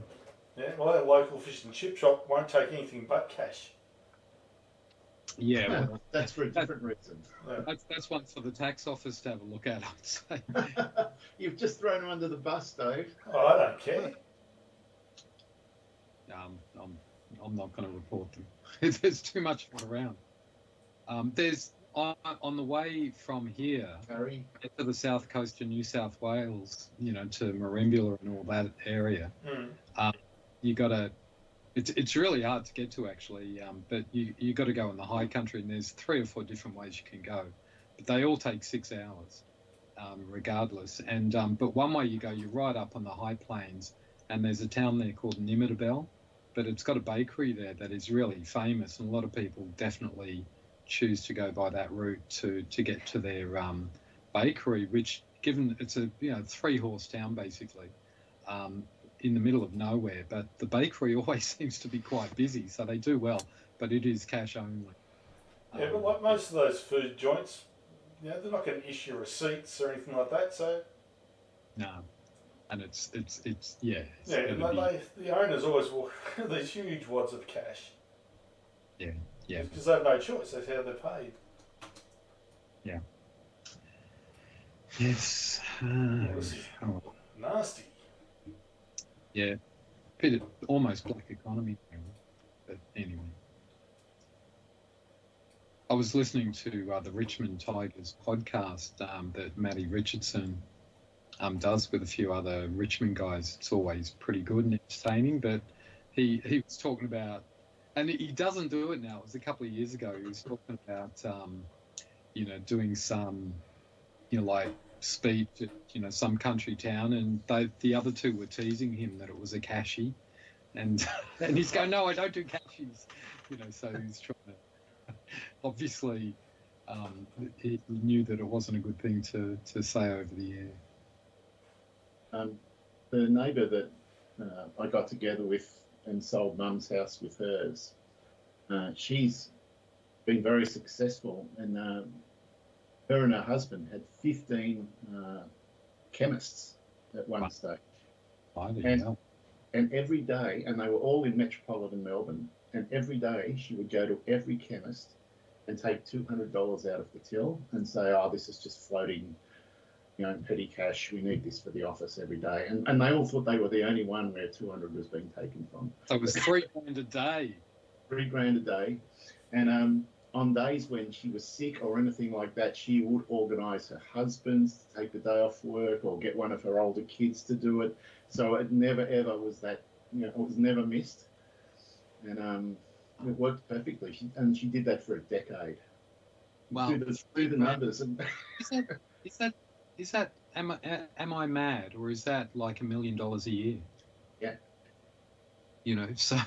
Yeah, well, our local fish and chip shop won't take anything but cash. Yeah, well, That's for a different reason. Yeah. that's one for the tax office to have a look at, I'd say. You've just thrown them under the bus, Dave. Oh, I don't care. I'm not going to report them. There's too much of it around. There's on the way from here Harry. to the south coast of New South Wales, you know, to Merimbula and all that area. You got to. It's really hard to get to actually, but you got to go in the high country, and there's 3 or 4 different ways you can go, but they all take 6 hours, regardless. And but one way you go, you're right up on the high plains, and there's a town there called Nimittabel, but it's got a bakery there that is really famous, and a lot of people definitely choose to go by that route to get to their bakery, which, given it's a 3-horse town basically. In the middle of nowhere, but the bakery always seems to be quite busy, so they do well, but it is cash only. Yeah, but like most of those food joints, you know, they're not going to issue receipts or anything like that, so... No. And it's Yeah, the owners always walk these huge wads of cash. Yeah. Because they have no choice, that's how they're paid. Yeah. Yes. This is nasty. Yeah, bit of almost black economy, but anyway. I was listening to the Richmond Tigers podcast that Matty Richardson does with a few other Richmond guys. It's always pretty good and entertaining, but he was talking about, and he doesn't do it now. It was a couple of years ago. He was talking about, doing some, like, speech at some country town, and the other 2 were teasing him that it was a cashy, and he's going, no, I don't do cashies, so he's trying to obviously he knew that it wasn't a good thing to say over the air. The neighbour that I got together with and sold Mum's house with hers, she's been very successful, and her and her husband had 15 chemists at one stage. And every day, and they were all in metropolitan Melbourne, and every day she would go to every chemist and take $200 out of the till and say, oh, this is just floating, petty cash. We need this for the office every day. And they all thought they were the only one where 200 was being taken from. So it was $3,000 a day. $3,000 a day. And on days when she was sick or anything like that, she would organise her husband to take the day off work or get one of her older kids to do it. So it never, ever was that, it was never missed. And it worked perfectly. She did that for a decade. Wow. Do the numbers. And Is that am I mad, or is that like $1 million a year? Yeah. So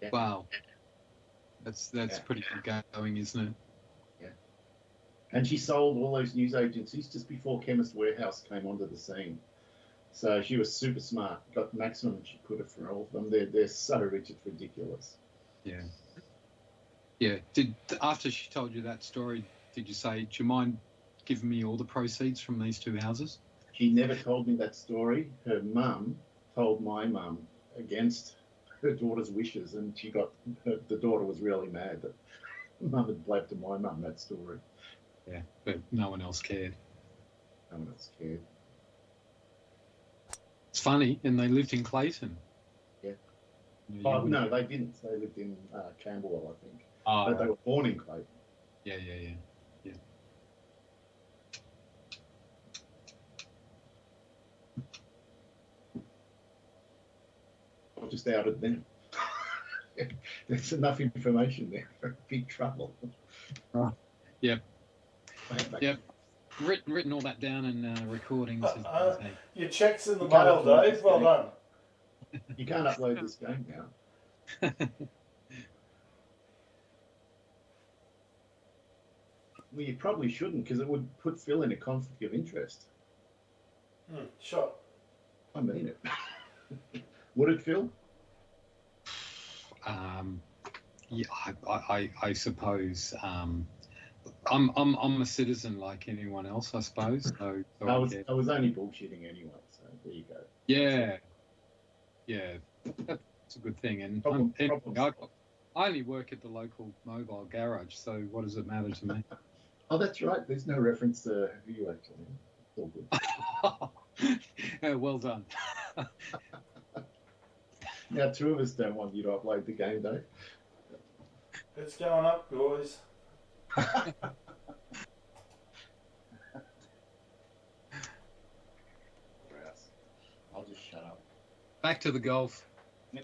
yeah. Wow. That's pretty good going, isn't it? Yeah. And she sold all those news agencies just before Chemist Warehouse came onto the scene. So she was super smart. Got the maximum she could have for all of them. They're so rich, it's ridiculous. Yeah. Yeah. After she told you that story, did you say, do you mind giving me all the proceeds from these 2 houses? She never told me that story. Her mum told my mum against her daughter's wishes, and the daughter was really mad that mum had blabbed to my mum that story. Yeah, but no one else cared. No one else cared. It's funny, and they lived in Clayton. Yeah. No, they didn't. They lived in Camberwell, I think. But they were born in Clayton. Yeah. I'll just out it then. There's enough information there for big trouble. Oh, yep. Back. Yep. Written all that down in recordings. Your check's in the You can't mail, upload Dave. this Well game. done. You can't upload this game now. Well, you probably shouldn't, because it would put Phil in a conflict of interest. Sure. I mean it. Would it, Phil? Yeah, I suppose. I'm a citizen like anyone else, I suppose. So I was only bullshitting anyway, so there you go. Yeah, that's a good thing. And Problem I only work at the local mobile garage, so what does it matter to me? Oh, that's right. There's no reference to you, actually. It's all good. Yeah, well done. Now, two of us don't want you to upload the game, Dave. It's going up, boys. I'll just shut up. Back to the golf. Oh,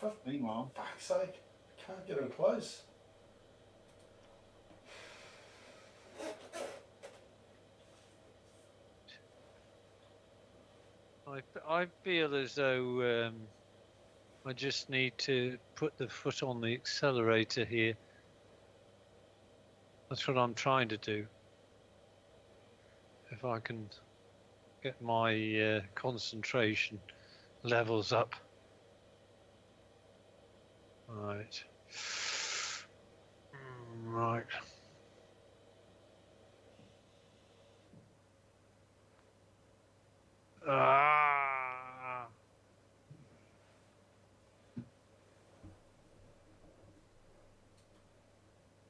for Meanwhile, fuck's sake, I can't get him close. I feel as though I just need to put the foot on the accelerator here. That's what I'm trying to do. If I can get my concentration levels up. Right. Right. Ah.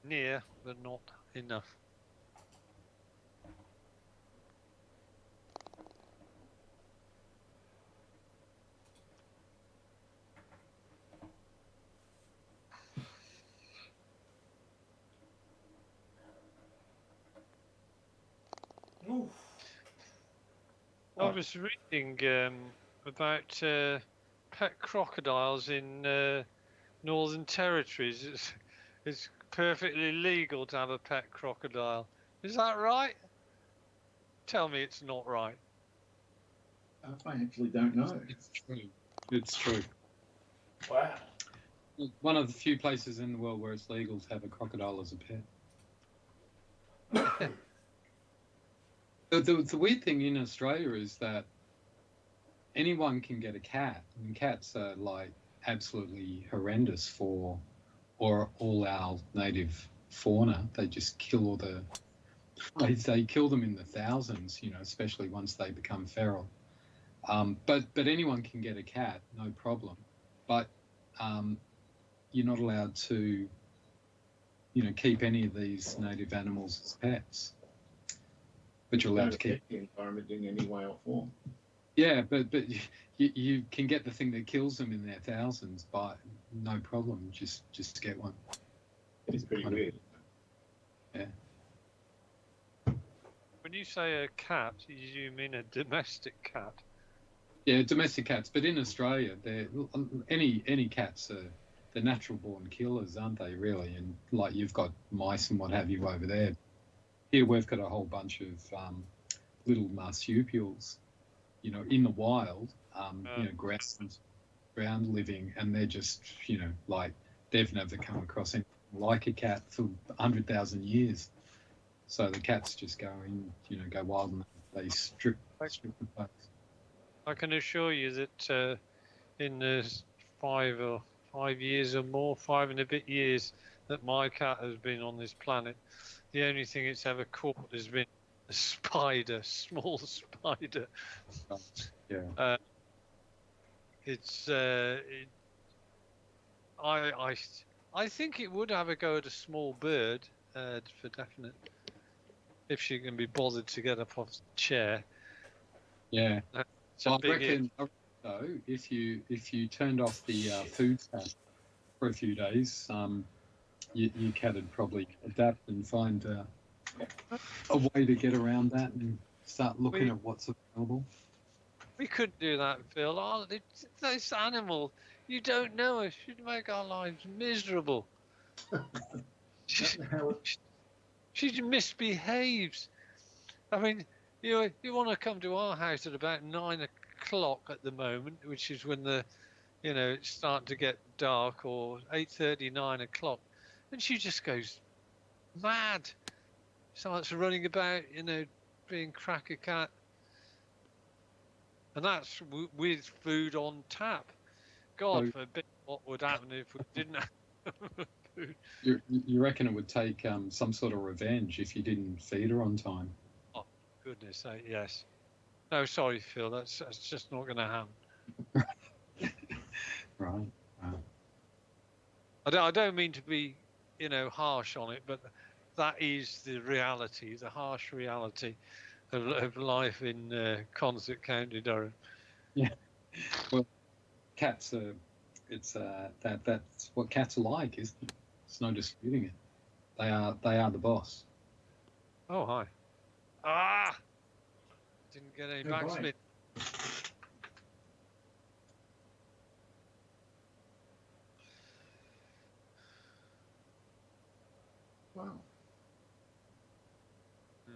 Near, but not enough. Oof. I was reading about pet crocodiles in Northern Territories. It's perfectly legal to have a pet crocodile. Is that right? Tell me it's not right. I actually don't know. It's true. It's true. Wow. One of the few places in the world where it's legal to have a crocodile as a pet. The weird thing in Australia is that anyone can get a cat. I mean, cats are like absolutely horrendous for all our native fauna. They just kill all the. They kill them in the thousands, you know, especially once they become feral. But anyone can get a cat, no problem. But you're not allowed to, you know, keep any of these native animals as pets. But you're allowed to keep the environment in any way or form. Yeah, but you can get the thing that kills them in their thousands, but no problem. Just get one. It's pretty weird. Yeah. When you say a cat, you mean a domestic cat? Yeah, domestic cats. But in Australia, any cats are they're natural born killers, aren't they? Really, and like you've got mice and what have you over there. Here we've got a whole bunch of little marsupials, you know, in the wild, you know, ground living, and they're just, you know, like they've never come across anything like a cat for 100,000 years. So the cats just go wild, and they strip the place. I can assure you that in the 5 years or more, 5 and a bit years that my cat has been on this planet, the only thing it's ever caught has been a spider, small spider. Yeah. I think it would have a go at a small bird, for definite, if she can be bothered to get up off the chair. Yeah. It's a I big reckon, though, if you turned off the food tab for a few days, your cat would probably adapt and find a way to get around that and start looking at what's available. We could do that, Phil. This animal You don't know her. She'd make our lives miserable. She, How- she misbehaves. I mean, you want to come to our house at about 9 o'clock at the moment, which is when it's starting to get dark, or 8:30, 9 o'clock, and she just goes mad. Starts running about, being cracker cat, and that's with food on tap. God So- forbid what would happen if we didn't have food. You reckon it would take some sort of revenge if you didn't feed her on time? Goodness sake, yes. No, sorry, Phil. That's just not going to happen. Right. Wow. I don't mean to be, harsh on it, but that is the reality, the harsh reality of life in Consett, County Durham. Well, cats are. That's what cats are like, isn't it? It's no disputing it. They are the boss. Oh, hi. Ah! Didn't get any Oh, bye. backspin. Wow. Hmm.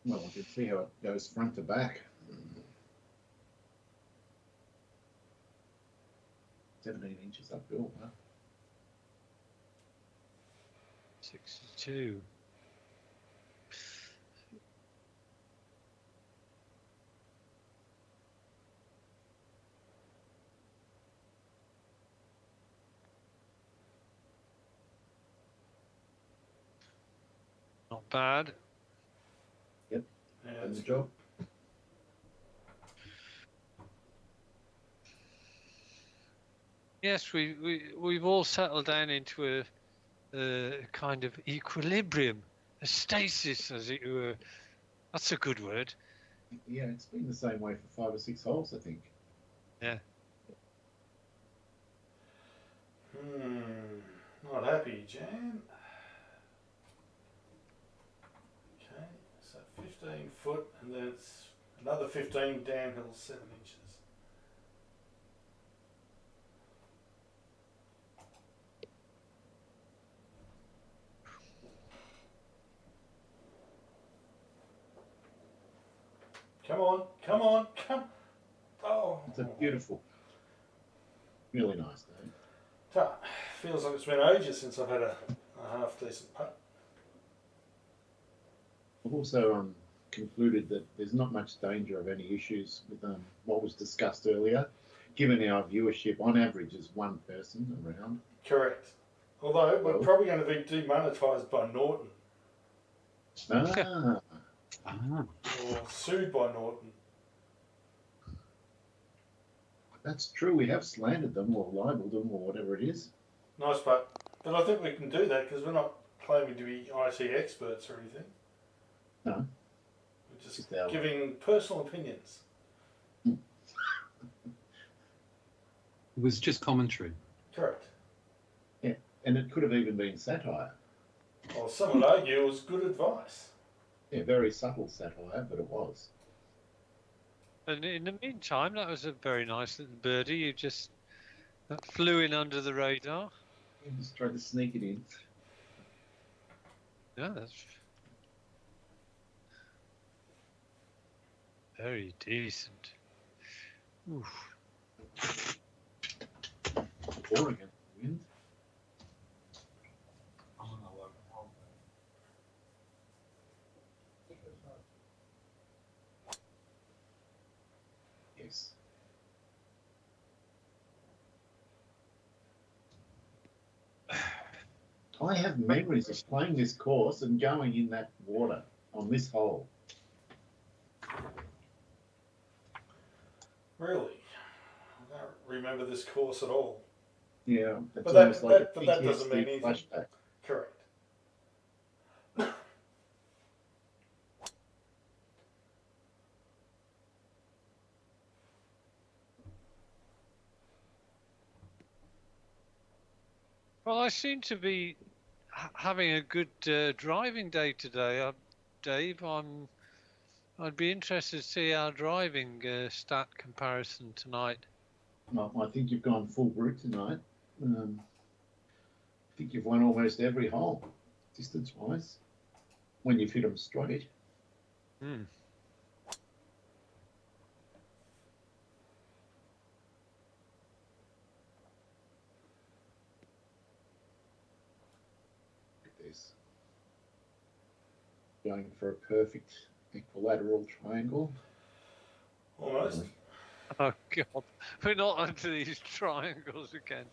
Well, I can see how it goes front to back. 17 inches uphill, huh? 62. Not bad. Yeah, And it's the job. Yes, we've all settled down into a kind of equilibrium, a stasis, as it were. That's a good word. Yeah, it's been the same way for 5 or 6 holes, I think. Not happy, Jan. Okay, so 15 foot, and then it's another 15 downhill, 7 inches. Come on, come on, come. Oh. It's a beautiful, really nice day. Feels like it's been ages since I've had a half decent putt. I've also concluded that there's not much danger of any issues with what was discussed earlier, given our viewership on average is one person around. Correct. Although we're Well. probably going to be demonetised by Norton or sued by Norton. That's true. We have slandered them or libelled them or whatever it is. Nice putt. But I think we can do that because we're not claiming to be IT experts or anything. No. We're just Just our- giving personal opinions. It was just commentary. Correct. And it could have even been satire. Well, some would argue it was good advice. Yeah, very subtle satire, but it was. And in the meantime, that was a very nice little birdie. You just that flew in under the radar. I just tried to sneak it in. Yeah, that's very decent. Oof. Pouring it. Wind. Yes. I have memories of playing this course and going in that water on this hole. Really? I don't remember this course at all. Yeah, it's But that- almost like that- a but that doesn't mean PTSD anything. flashback. Correct. Well, I seem to be having a good driving day today, Dave. I'd be interested to see our driving stat comparison tonight. Well, I think you've gone full brute tonight. I think you've won almost every hole, distance-wise, when you've hit them straight. Hmm. Look at this. Going for a perfect equilateral triangle. Almost. Oh God, we're not onto these triangles again.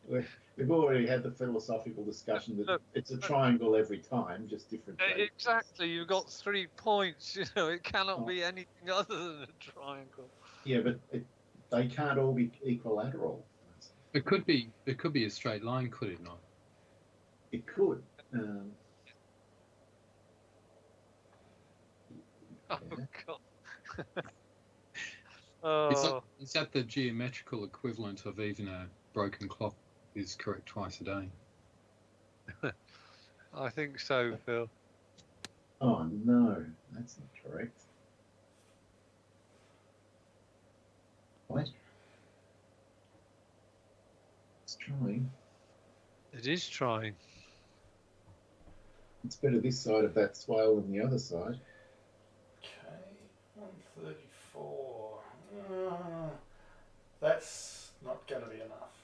We've already had the philosophical discussion that Look, it's a triangle every time, just different shapes. Exactly, you've got 3 points. You know, it cannot Oh. be anything other than a triangle. Yeah, but they can't all be equilateral. It could be a straight line, could it not? It could. Oh Yeah. God. Oh, Is that the geometrical equivalent of even a broken clock is correct twice a day? I think so, Phil. Oh no, that's not correct. What? It's trying. It is trying. It's better this side of that swale than the other side. Okay, 134. That's not going to be enough.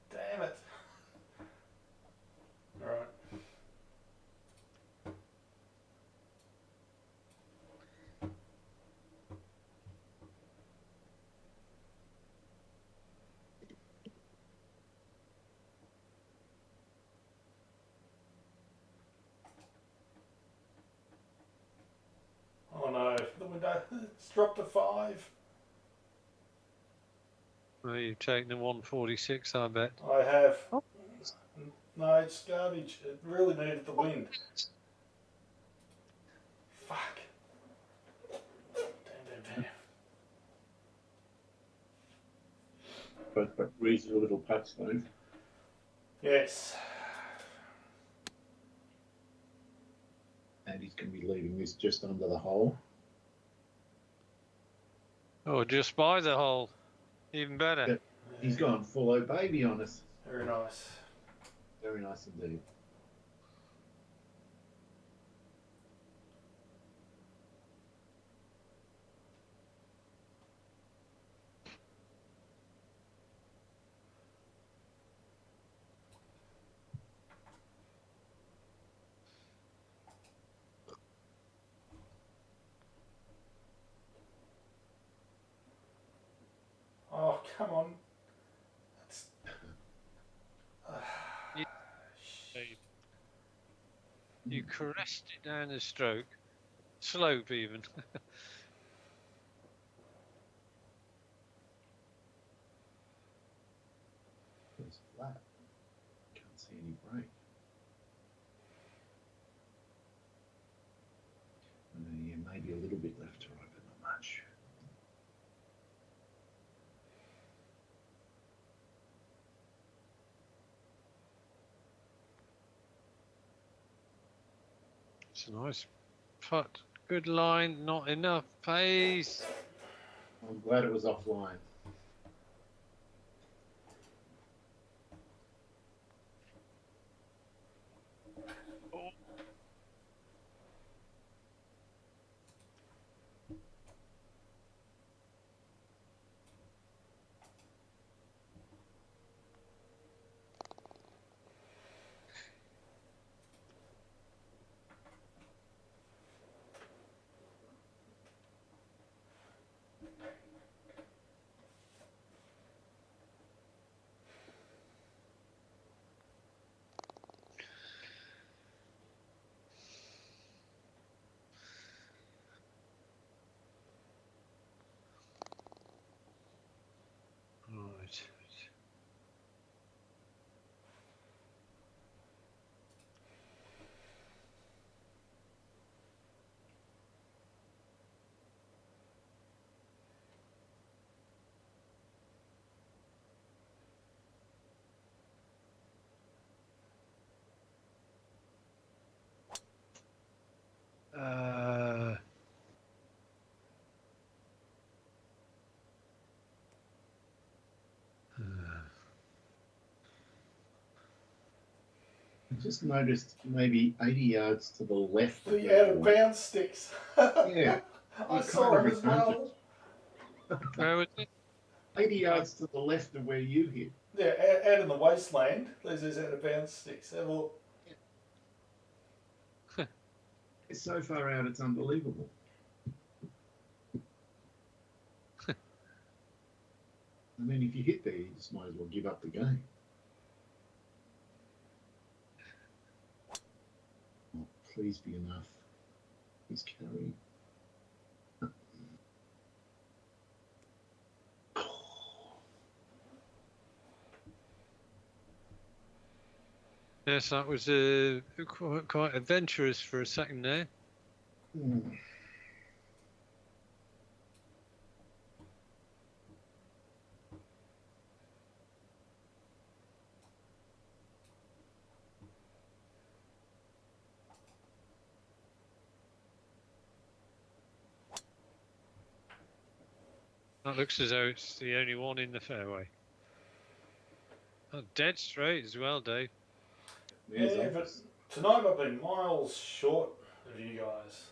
Damn it. Alright. Oh no, the window. It's dropped to 5. Well, you've taken the 146, I bet. I have. Oh. No, it's garbage. It really needed the wind. Fuck. Damn. But reasonable little putt though. Yes. And he's going to be leaving this just under the hole. Oh, just by the hole. Even better. Yeah. He's gone full oh baby on us. Very nice. Very nice indeed. Oh, come on. That's... You caressed it down the stroke. Slope, even. It's flat. Can't see any break. Yeah, maybe a little bit left to right, but not much. It's a nice putt. Good line, not enough pace. I'm glad it was offline. just noticed maybe 80 yards to the left. of The where out of you- bounds sticks. Yeah, I you saw kind him of as well. encountered. Where was it? 80 yards to the left of where you hit. Yeah, out in the wasteland, there's these out of bounds sticks. Have a look. It's so far out, it's unbelievable. I mean, if you hit there, you just might as well give up the game. Oh, please be enough. He's carrying. Yes, that was quite adventurous for a second there. Hmm. That looks as though it's the only one in the fairway. Oh, dead straight as well, Dave. There's Yeah, but Ops. tonight I've been miles short of you guys.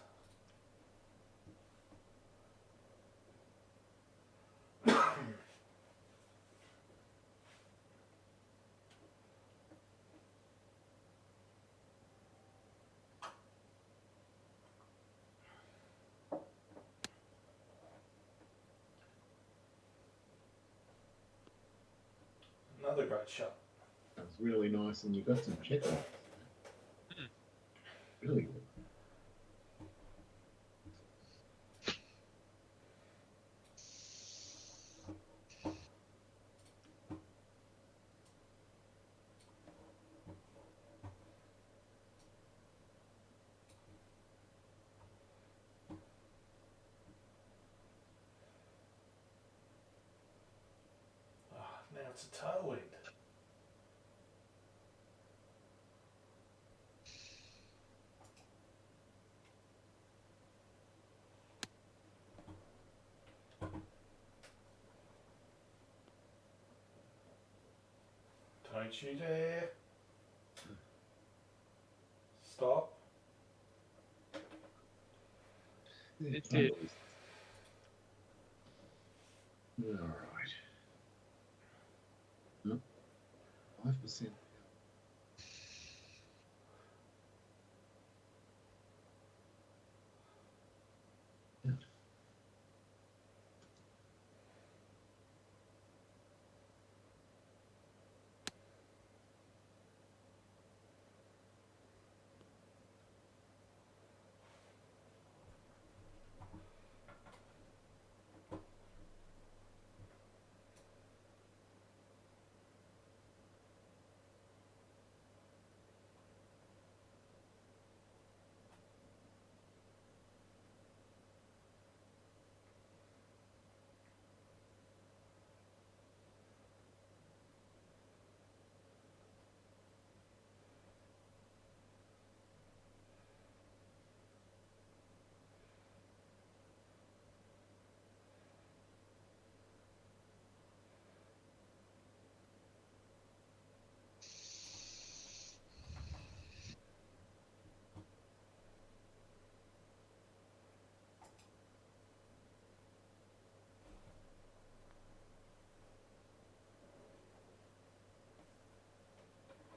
Another great shot. That was really nice, and you got some check. Really good. Oh, now it's a tailwind. Don't you dare. Stop. It did. All right. No. 5%.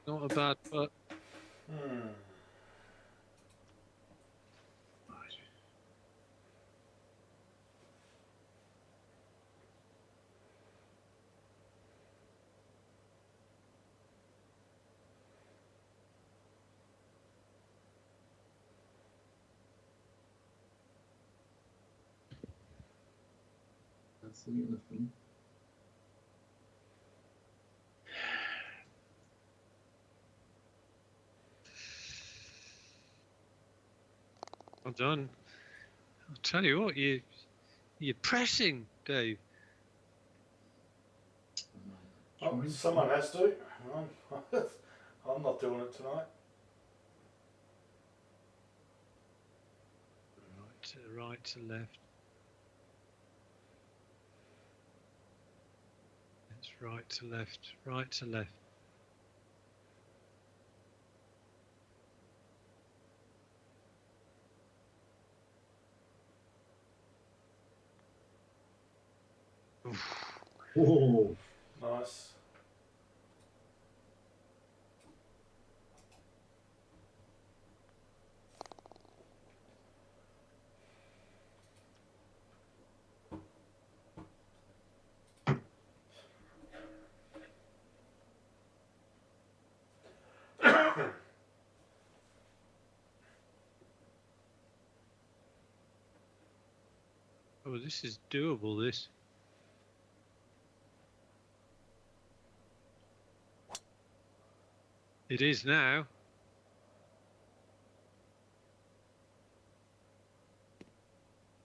Not a bad putt. Hmm. Right. Can't see anything. Well done. I'll tell you what, you're pressing, Dave. Oh, Trying someone has to. I'm not doing it tonight. Right to left. It's right to left, right to left. Oh, Nice. Oh, this is doable, this. It is now.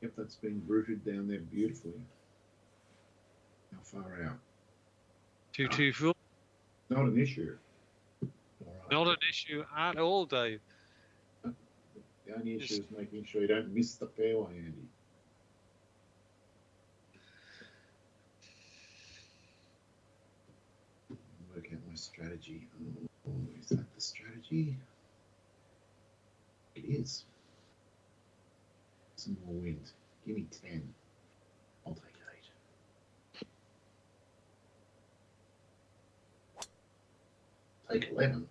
yep, that's been rooted down there beautifully. How far out? 224. Not an issue. All right. Not an issue at all, Dave. The only issue is making sure you don't miss the fairway, Andy. Work out my strategy. Oh, is that the strategy? It is. Some more wind. Give me 10. I'll take 8. Take 11.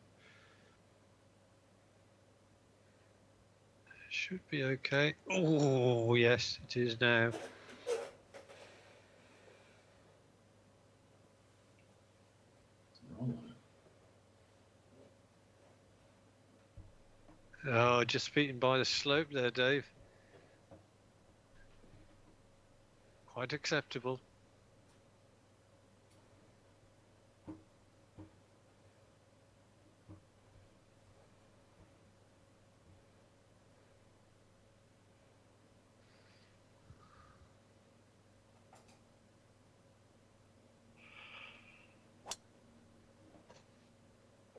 Should be okay. Oh, yes, it is now. Roll on it. Oh, just beaten by the slope there, Dave. Quite acceptable.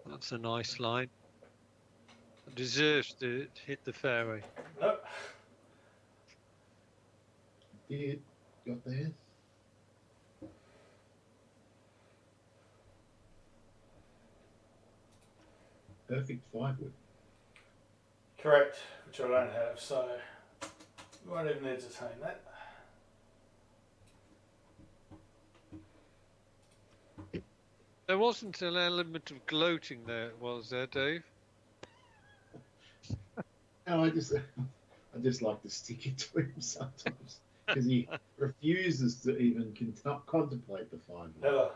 That's a nice line. It deserves to hit the fairway. Nope. Did got there? Perfect 5-wood. Correct, which I don't have, so we won't even entertain that. There wasn't an element of gloating there, was there, Dave? No, I just like to stick it to him sometimes because he refuses to even contemplate the 5-wood. Never.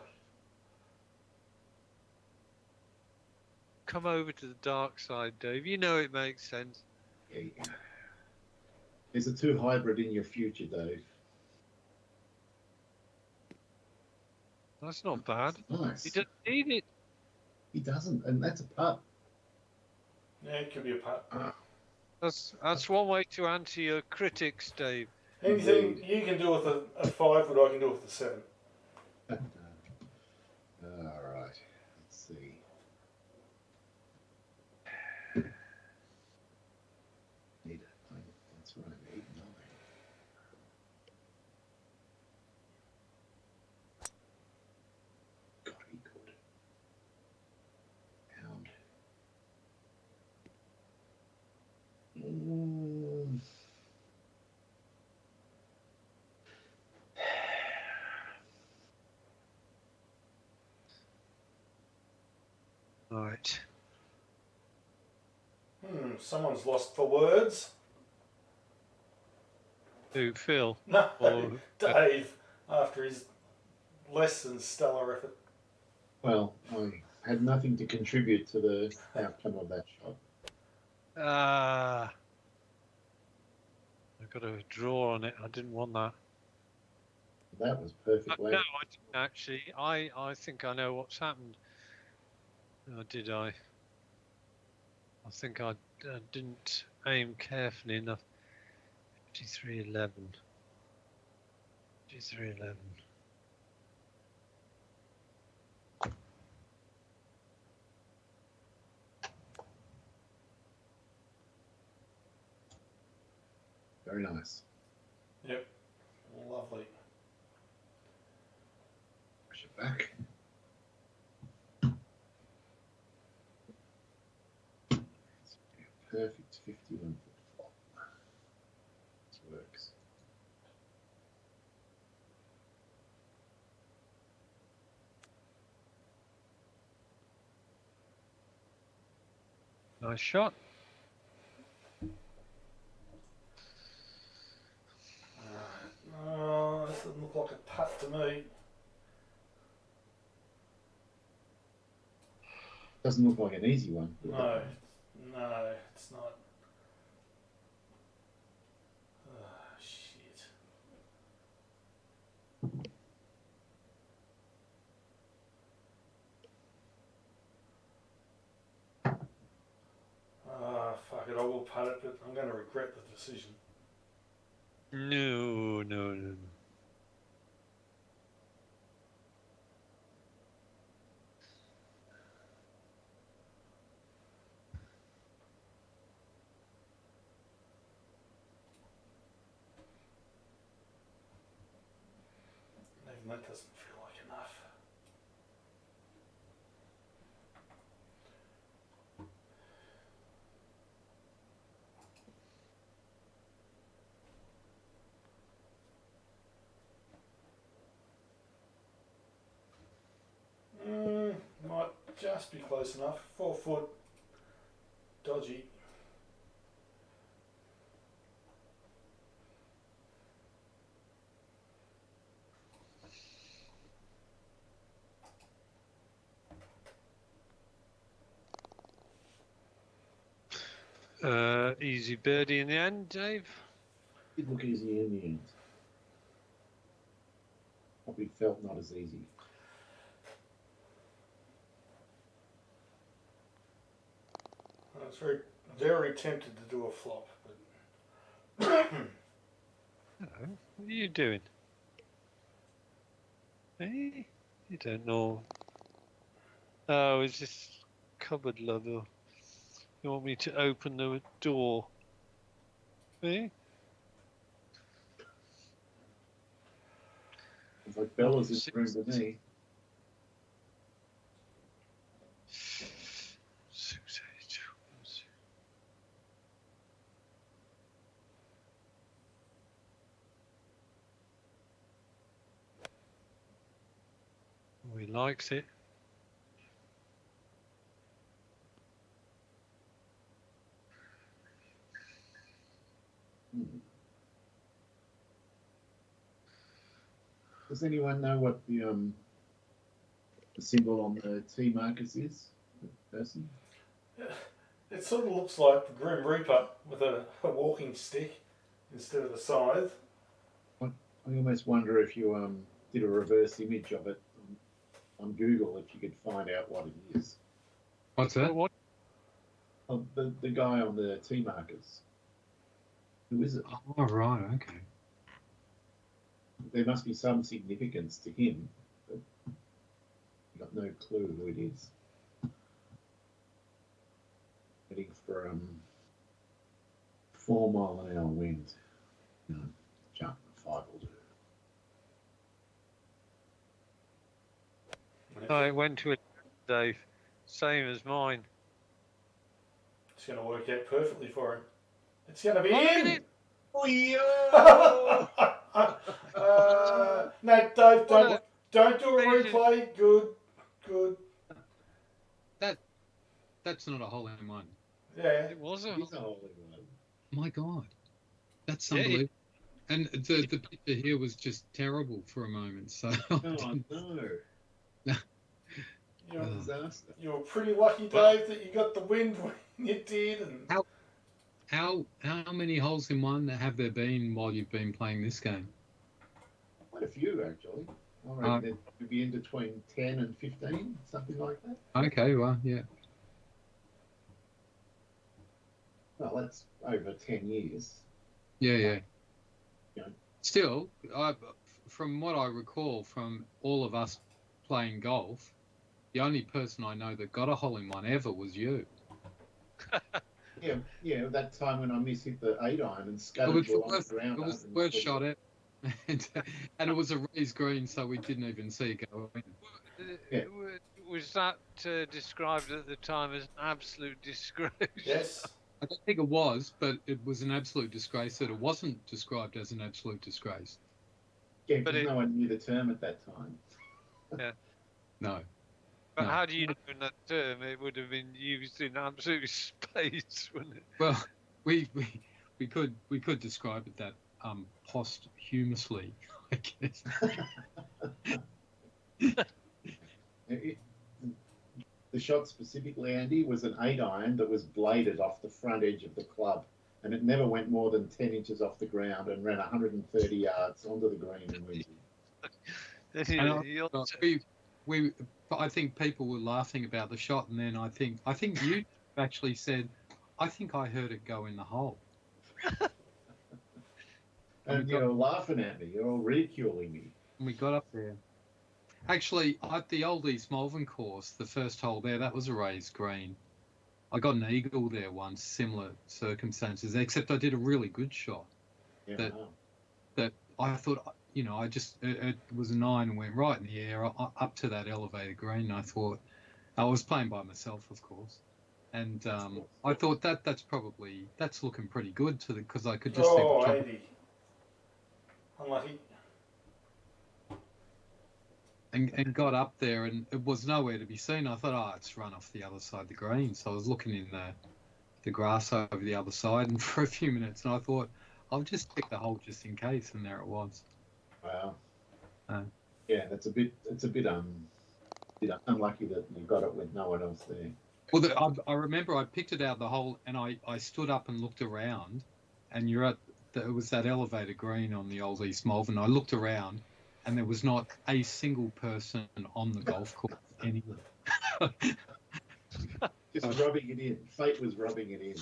Come over to the dark side, Dave. You know it makes sense. Yeah. There's a 2 hybrid in your future, Dave. That's not bad. Nice. He doesn't need it. He doesn't, and that's a putt. Yeah, it could be a putt. That's one way to answer your critics, Dave. Anything you can do with a 5-wood, I can do with a 7. All right. Let's see. Need a, that's right. 8, 9. Gotta be good. Pound. Right. Someone's lost for words. Who, Phil? No, Or Dave, after his less than stellar effort. Well, I had nothing to contribute to the outcome of that shot. I got a draw on it. I didn't want that. That was perfect. No, I didn't actually. I think I know what's happened. Did I? I think I didn't aim carefully enough. 53-11. 53-11. Very nice. Yep. Lovely. Push it back. Perfect 51 foot flop. This works. Nice shot. Oh, this doesn't look like a putt to me. Doesn't look like an easy one. No, it's not. Oh, shit. Ah, fuck it, I will putt it, but I'm going to regret the decision. No, no, no. Even that doesn't feel like enough. Might just be close enough. 4 foot. Dodgy. Easy birdie in the end, Dave. Did look easy in the end. Probably felt not as easy. I was very, very tempted to do a flop, but Hello. What are you doing? Hey? You don't know. Oh, is this cupboard level? You want me to open the door? Hey? It's like Bella's in the room with me. He likes it. Does anyone know what the symbol on the T markers is? The person? it sort of looks like the Grim Reaper with a walking stick instead of a scythe. I almost wonder if you did a reverse image of it on Google, if you could find out what it is. What's that? What? Oh, the guy on the T markers. Who is it? Oh, right, okay. There must be some significance to him, but I've got no clue who it is. Heading for 4 mile an hour wind. No, jump 5 will do. I went to it, Dave. Same as mine. It's going to work out perfectly for him. It's going to be Look at in! it. Oh, yeah! No, Dave, don't do a replay. Good. That's not a hole in one. Yeah. It was a. He's a holy one. My God, that's Yeah, unbelievable. And the picture here was just terrible for a moment. So Oh, no. You're, Disaster. you were pretty lucky, Dave, that you got the wind when you did. And how many holes in one have there been while you've been playing this game? Quite a few, actually. I reckon it could be in between 10 and 15, something like that. Okay, well, yeah. Well, that's over 10 years. Yeah. Yeah. Still, from what I recall from all of us playing golf, the only person I know that got a hole in one ever was you. Yeah, that time when I mishit the 8-iron and It scuttled was the along worst, the ground. it was the worst shot ever. And it was a raised green, so we didn't even see it go in. Yeah. Was that described at the time as an absolute disgrace? yes. I don't think it was, but it was an absolute disgrace that it wasn't described as an absolute disgrace. Yeah, But because no one knew the term at that time. No. But No. how do you know in that term it would have been used in absolute space, wouldn't it? Well, we could describe it that posthumously, I guess. It- the shot specifically, Andy, was an 8-iron that was bladed off the front edge of the club, and it never went more than 10 inches off the ground and ran 130 yards onto the green and went in. And I think people were laughing about the shot, and then I think you actually said, "I think I heard it go in the hole." And you're laughing at me. You're all ridiculing me. And we got up there. Actually, at the old East Malvern course, the first hole there, that was a raised green. I got an eagle there once, similar circumstances, except I did a really good shot. Yeah, That I thought, it was a 9 and went right in the air up to that elevated green. And I thought, I was playing by myself, of course. And I thought that's looking pretty good because I could just see the top. Andy. Unlucky. And got up there, and it was nowhere to be seen. I thought, it's run off the other side of the green. So I was looking in the grass over the other side, and for a few minutes, and I thought, I'll just check the hole just in case, and there it was. wow. Uh, Yeah, it's a bit unlucky that you got it with no one else there. Well, I remember I picked it out of the hole, and I stood up and looked around, and it was that elevated green on the old East Malvern. I looked around, and there was not a single person on the golf course anywhere. Just rubbing it in. Fate was rubbing it in.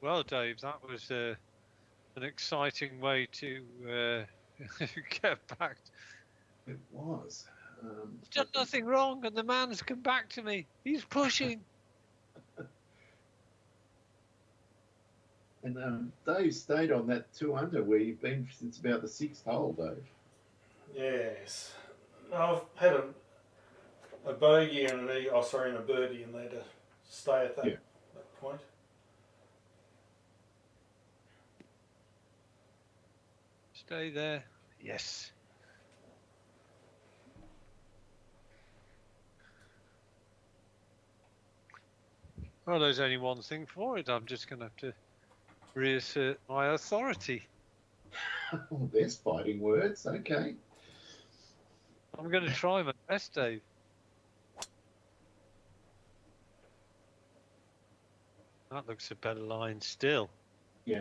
Well, Dave, that was an exciting way to get back. It was. He's done nothing wrong, and the man's come back to me. He's pushing. And Dave stayed on that 2 under where you've been since about the 6th hole, Dave. Yes. I've had a bogey and a birdie in there to stay at that point. Stay there. Yes. Well, there's only one thing for it. I'm just going to have to reassert my authority. Oh, there's fighting words. Okay. I'm going to try my best, Dave. That looks a better line still. Yeah.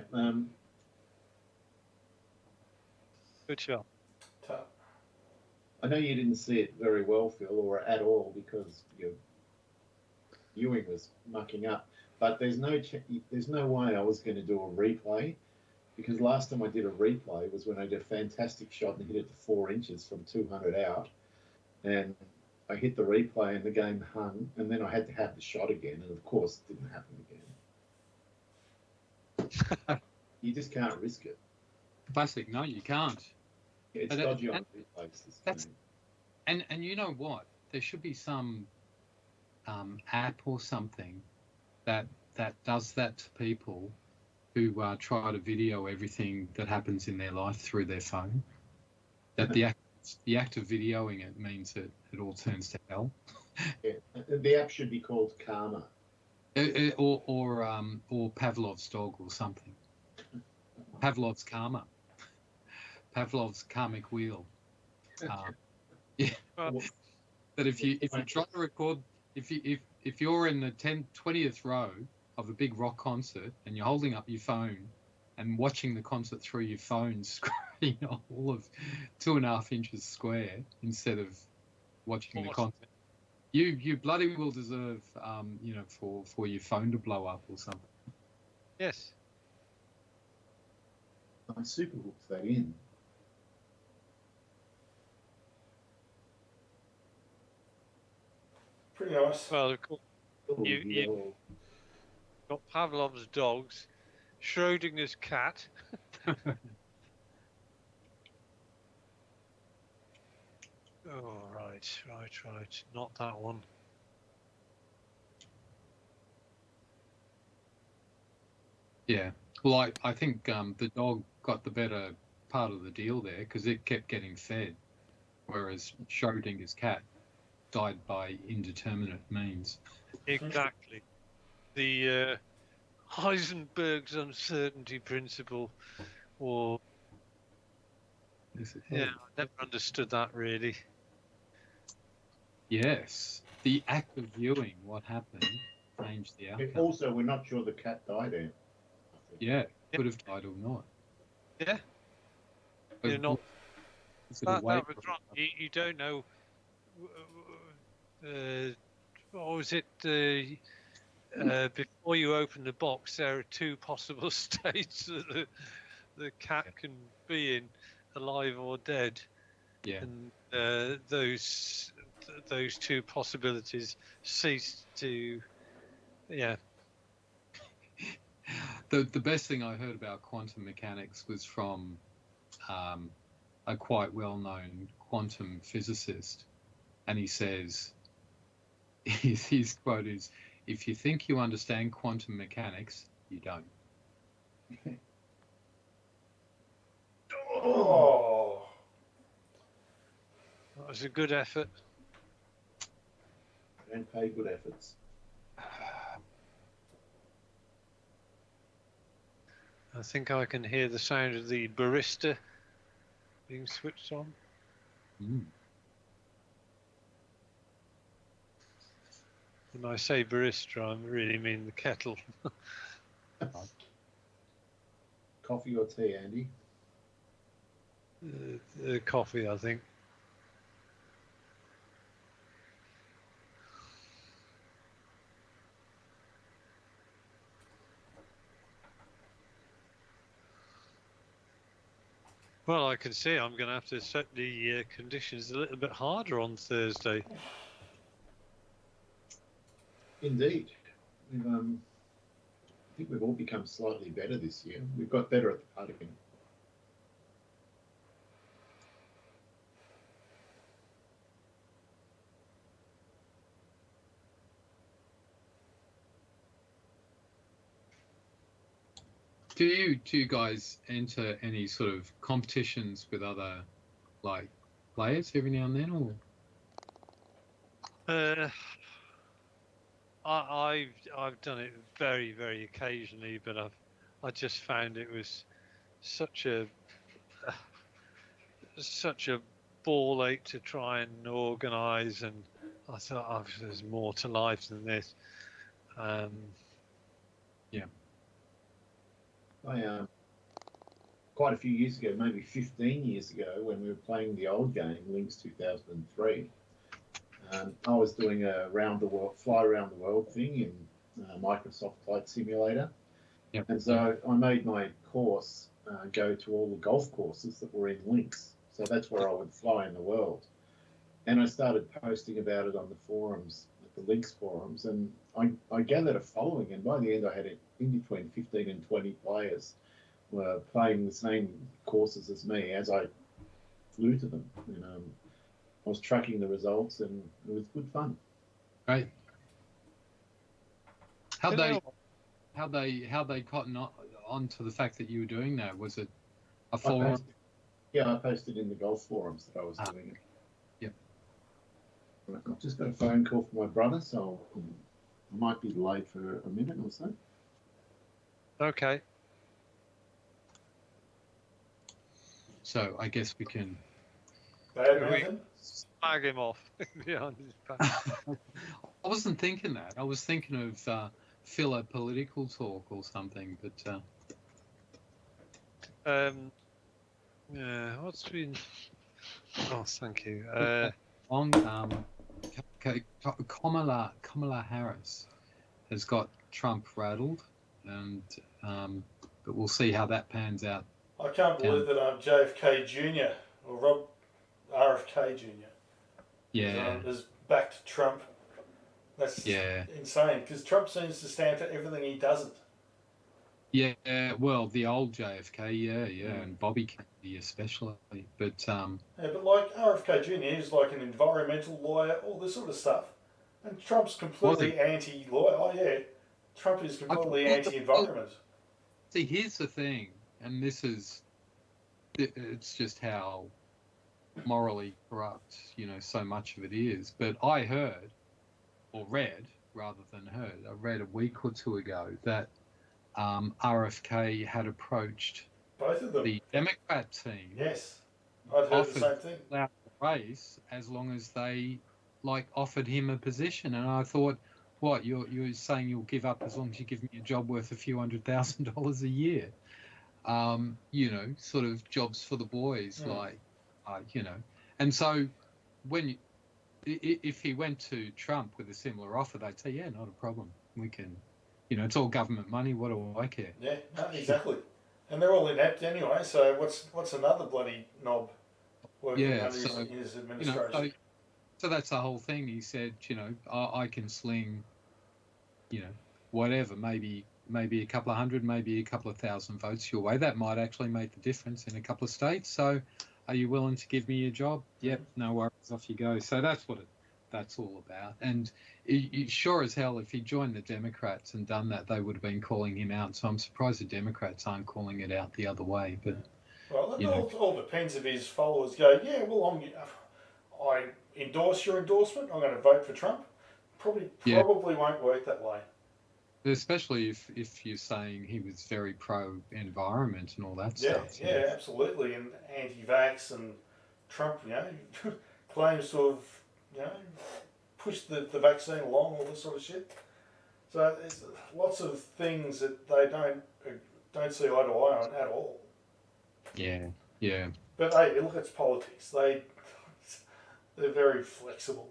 Good shot. Tap. I know you didn't see it very well, Phil, or at all, because your viewing was mucking up. But there's no way I was going to do a replay, because last time I did a replay was when I did a fantastic shot and hit it to 4 inches from 200 out, and I hit the replay and the game hung, and then I had to have the shot again, and of course it didn't happen again. You just can't risk it. Classic. No, you can't. It's dodgy on replays. That's- And you know what? There should be some app or something that does that to people who try to video everything that happens in their life through their phone. That the act of videoing it means that it all turns to hell. Yeah. The app should be called Karma. Or Pavlov's dog or something. Pavlov's karma. Pavlov's karmic wheel. Yeah. Well, But if you try to record, if you're in the 20th row of a big rock concert and you're holding up your phone and watching the concert through your phone screen all of 2.5 inches square instead of watching the concert, you bloody will deserve for your phone to blow up or something. yes. I super hooked that in. Pretty nice. Well, of course, Oh, You- yeah. got Pavlov's dogs, Schrodinger's cat. Oh, right. Not that one. Yeah. Well, I think the dog got the better part of the deal there because it kept getting fed, whereas Schrodinger's cat died by indeterminate means. Exactly. The Heisenberg's uncertainty principle, or yeah, I never understood that really. Yes. The act of viewing what happened changed the outcome. Also, we're not sure the cat died there. Yeah, could have died or not. Yeah. But You're not. was it That away was from- wrong. You don't know. What was it? Before you open the box, there are two possible states that the cat can be in, alive or dead. Yeah. And those two possibilities cease to. Yeah. The best thing I heard about quantum mechanics was from a quite well-known quantum physicist, and he says his quote is, "If you think you understand quantum mechanics, you don't." Oh, That was a good effort. Don't pay good efforts. I think I can hear the sound of the barista being switched on. Mm. When I say barista, I really mean the kettle. Coffee or tea, Andy? The coffee, I think. Well, I can see I'm going to have to set the conditions a little bit harder on Thursday. Indeed. I think we've all become slightly better this year. We've got better at the putting. Do you guys enter any sort of competitions with other like players every now and then, or? I've done it very, very occasionally, but I just found it was such a ball ache to try and organise, and I thought there's more to life than this. I quite a few years ago, maybe 15 years ago, when we were playing the old game, Lynx 2003, I was doing a fly around the world thing in Microsoft Flight Simulator. Yep. And so I made my course go to all the golf courses that were in Lynx. So that's where I would fly in the world. And I started posting about it on the forums, the Lynx forums, and I gathered a following, and by the end I had in between 15 and 20 players were playing the same courses as me as I flew to them. And I was tracking the results, and it was good fun. Right. How they cotton on to the fact that you were doing that? Was it a forum? I posted in the golf forums that I was doing it. Yep. I've just got a phone call from my brother, so I might be delayed for a minute or so. Okay. So I guess we can. bad mouthing. Flag him off behind his back. I wasn't thinking that. I was thinking of filler political talk or something, but. Yeah, what's been? Oh, thank you. Kamala Harris has got Trump rattled, and but we'll see how that pans out. I can't believe that I'm JFK Jr. or Rob RFK Jr. Yeah. Is backed Trump. That's insane, because Trump seems to stand for everything he doesn't. Yeah, well, the old JFK, and Bobby Kennedy especially, but Yeah, but like RFK Jr. is like an environmental lawyer, all this sort of stuff, and Trump's completely anti-lawyer. Oh yeah, Trump is completely anti-environment. See, here's the thing, and this is, it's just how morally corrupt, so much of it is. But I heard, or read, rather than heard, I read a week or two ago that RFK had approached Both of them. the Democrat team. Yes, I'd heard the same thing. Out the race as long as they offered him a position, and I thought, what you're saying you'll give up as long as you give me a job worth a few $100,000 a year, sort of jobs for the boys, and so when if he went to Trump with a similar offer, they'd say, yeah, not a problem, we can, it's all government money, what do I care? Yeah, no, exactly. And they're all inept anyway, so what's another bloody knob working under his administration? So that's the whole thing. He said, I can sling, whatever, maybe a couple of hundred, maybe a couple of thousand votes your way. That might actually make the difference in a couple of states. So are you willing to give me a job? Yep, no worries, off you go. So that's what that's all about. And sure as hell, if he joined the Democrats and done that, they would have been calling him out. So I'm surprised the Democrats aren't calling it out the other way. But well, it all depends if his followers go, yeah, well, I endorse your endorsement, I'm going to vote for Trump. Probably won't work that way. Especially if you're saying he was very pro-environment and all that stuff. Yeah, absolutely. And anti-vax, and Trump, claims to have, pushed the vaccine along, all this sort of shit. So there's lots of things that they don't see eye to eye on at all. Yeah. But hey, look, it's politics. They're very flexible.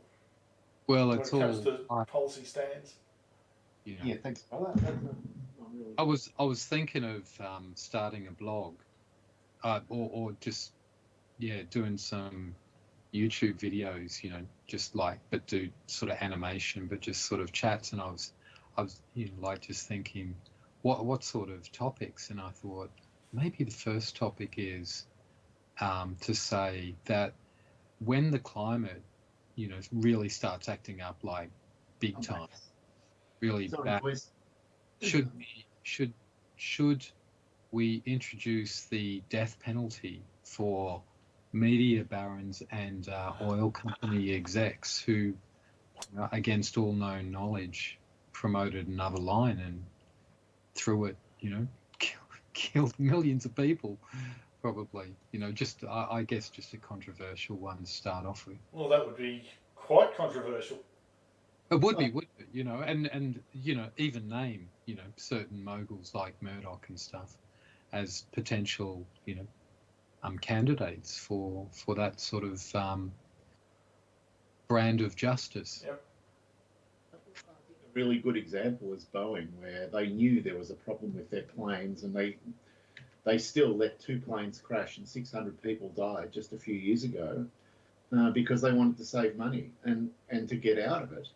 Well, when it comes to policy stands. Yeah, thanks for that. I was thinking of starting a blog, or just doing some YouTube videos, but do sort of animation, but just sort of chats. And I was just thinking, what sort of topics? And I thought maybe the first topic is to say that when the climate, really starts acting up like big time, really bad, should we introduce the death penalty for media barons and oil company execs who, against all known knowledge, promoted another line and through it, killed millions of people? Probably, I guess just a controversial one to start off with. Well, that would be quite controversial. It would be, and even name, certain moguls like Murdoch and stuff as potential, candidates for that sort of brand of justice. Yep. A really good example is Boeing, where they knew there was a problem with their planes, and they still let 2 planes crash and 600 people died just a few years ago because they wanted to save money. And to get out of it,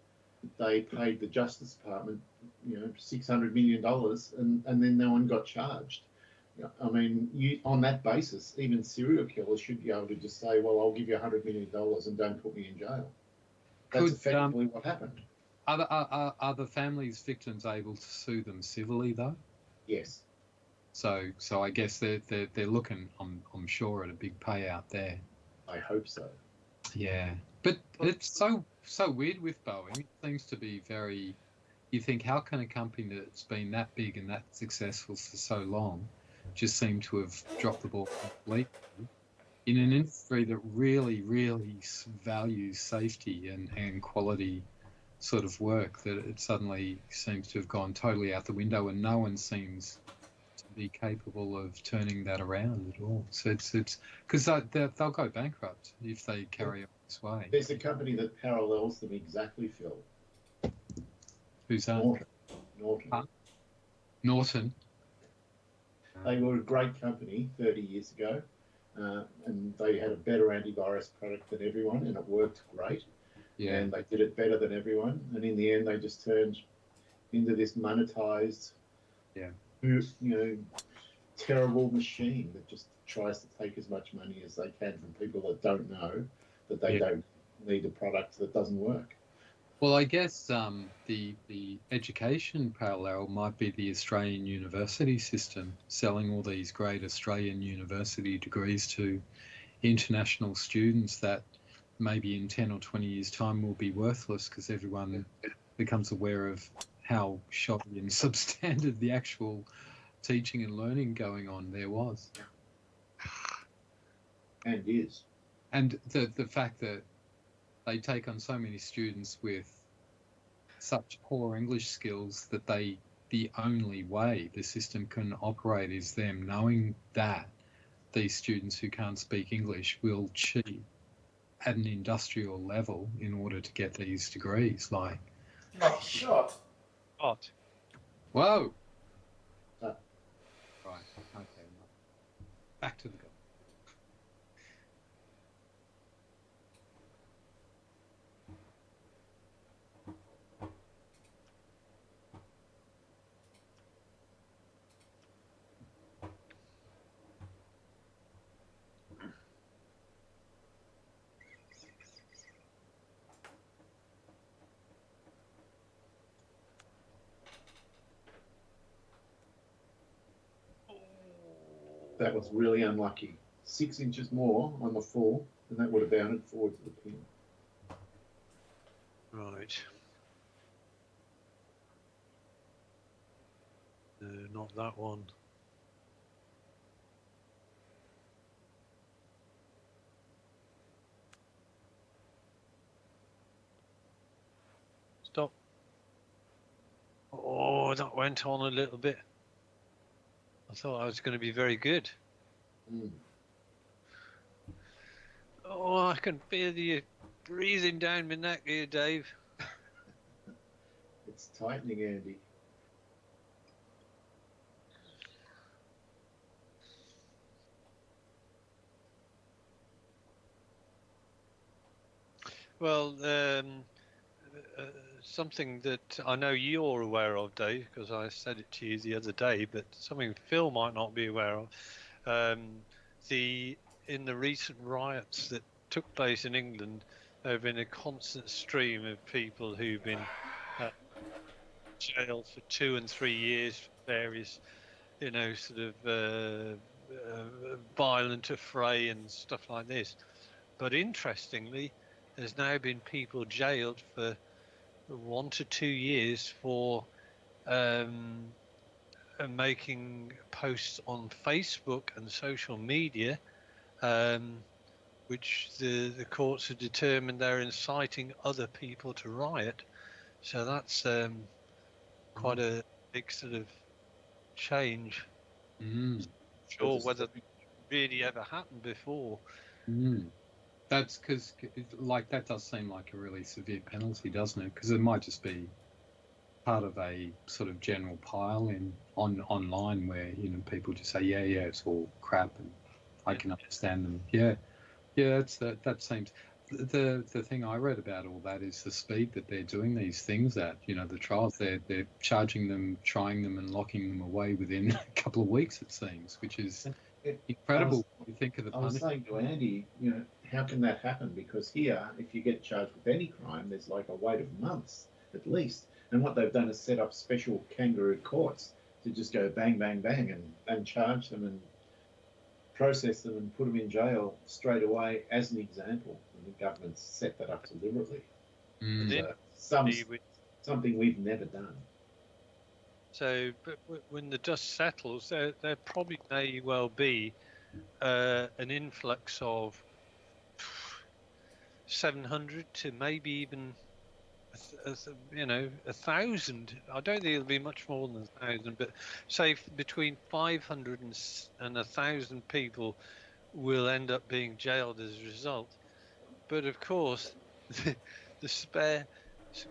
they paid the Justice Department, $600 million, and then no one got charged. I mean, on that basis, even serial killers should be able to just say, well, I'll give you $100 million and don't put me in jail. That's effectively what happened. Are the families' victims able to sue them civilly, though? Yes. So I guess they're looking, I'm sure, at a big payout there. I hope so. Yeah, but it's so weird with Boeing. It seems to be very. You think, how can a company that's been that big and that successful for so long just seem to have dropped the ball completely in an industry that really, really values safety and quality sort of work, that it suddenly seems to have gone totally out the window, and no one seems to be capable of turning that around at all. So it's because they'll go bankrupt if they carry on this way. There's a company that parallels them exactly, Phil. Who's that? Norton. Norton. They were a great company 30 years ago, and they had a better antivirus product than everyone, and it worked great. Yeah. And they did it better than everyone, and in the end, they just turned into this monetized, terrible machine that just tries to take as much money as they can from people that don't know that they don't need a product that doesn't work. Well, I guess the education parallel might be the Australian university system, selling all these great Australian university degrees to international students that maybe in 10 or 20 years' time will be worthless because everyone becomes aware of how shoddy and substandard the actual teaching and learning going on there was. And is. And the fact that they take on so many students with such poor English skills that the only way the system can operate is them knowing that these students who can't speak English will cheat at an industrial level in order to get these degrees. Like, Oh, shot. What? whoa! Uh. Right, okay. Back to the goal. That was really unlucky. 6 inches more on the full, and that would have bounded forward to the pin. Right. No, not that one. Stop. Oh, that went on a little bit. I thought I was going to be very good. Mm. Oh, I can feel you breathing down my neck here, Dave. It's tightening, Andy. Well, something that I know you're aware of, Dave, because I said it to you the other day, but something Phil might not be aware of. In the recent riots that took place in England, there have been a constant stream of people who've been jailed for 2 and 3 years for various, sort of violent affray and stuff like this. But interestingly, there's now been people jailed for 1 to 2 years for making posts on Facebook and social media, which the courts have determined they're inciting other people to riot. So that's quite a big sort of change. Mm. Sure, whether it really ever happened before. Mm. That's because, like, that does seem like a really severe penalty, doesn't it? Because it might just be part of a sort of general pile online where people just say, yeah, it's all crap, and I can understand them. Yeah, that seems. The thing I read about all that is the speed that they're doing these things at. The trials, they're charging them, trying them, and locking them away within a couple of weeks, it seems, which is incredible. You think of the I was saying to Andy, how can that happen? Because here, if you get charged with any crime, there's like a wait of months at least. And what they've done is set up special kangaroo courts to just go bang, bang, bang, and charge them and process them and put them in jail straight away as an example. And the government's set that up deliberately. Something we've never done. So, but when the dust settles, there probably may well be an influx of 700 to maybe even 1,000. I don't think it'll be much more than 1,000, but say between 500 and 1,000 people will end up being jailed as a result. But of course, the spare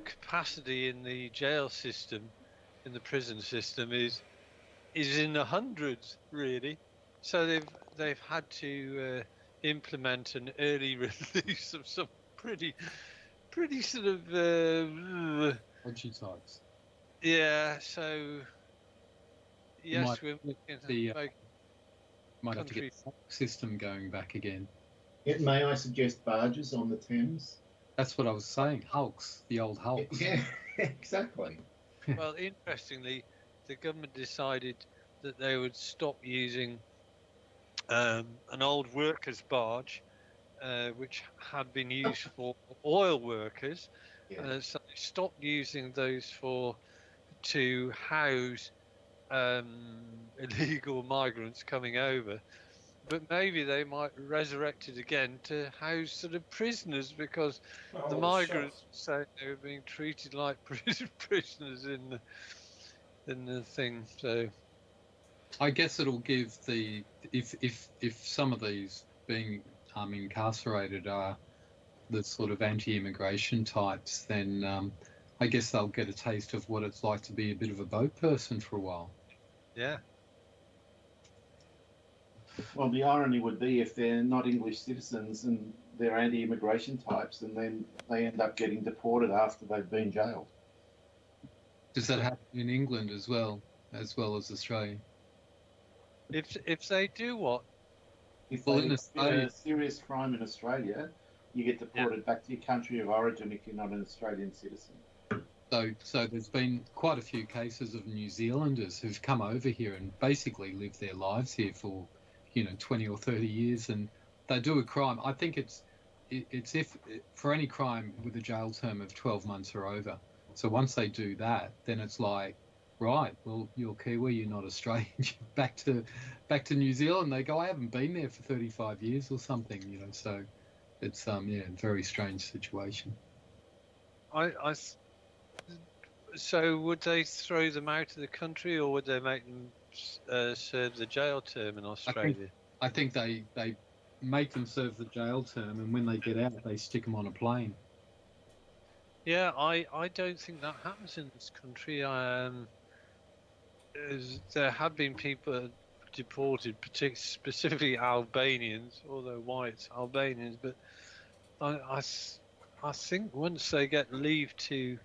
capacity in the jail system, in the prison system, is in the hundreds, really. So they've had to implement an early release of some pretty sort of dodgy types. Yeah. So yes, we're might have to get the system going back again. May I suggest barges on the Thames That's what I was saying. Hulks, the old Hulks. Yeah, exactly. Well, interestingly, the government decided that they would stop using an old workers' barge, which had been used for oil workers. Yeah. So they stopped using those to house illegal migrants coming over. But maybe they might resurrect it again to house sort of prisoners, because the Oh, migrants say they were being treated like prisoners in the thing. So I guess it'll give the if some of these being incarcerated are the sort of anti-immigration types, then I guess they'll get a taste of what it's like to be a bit of a boat person for a while. yeah, Well, the irony would be if they're not English citizens and they're anti-immigration types, and then they end up getting deported after they've been jailed. Does that happen in England as well as Australia? if they do what? If Well, they in commit Australia- a serious crime in Australia, you get deported back to your country of origin if you're not an Australian citizen. So there's been quite a few cases of New Zealanders who've come over here and basically lived their lives here for, 20 or 30 years, and they do a crime. I think it's if for any crime with a jail term of 12 months or over. So once they do that, then it's like, right, well, you're Kiwi, you're not Australian, back to New Zealand. They go, I haven't been there for 35 years or something, So it's a very strange situation. So would they throw them out of the country, or would they make them serve the jail term in Australia? I think they make them serve the jail term, and when they get out, they stick them on a plane. Yeah, I don't think that happens in this country. There have been people deported, specifically Albanians, although why it's Albanians, but I think once they get leave to,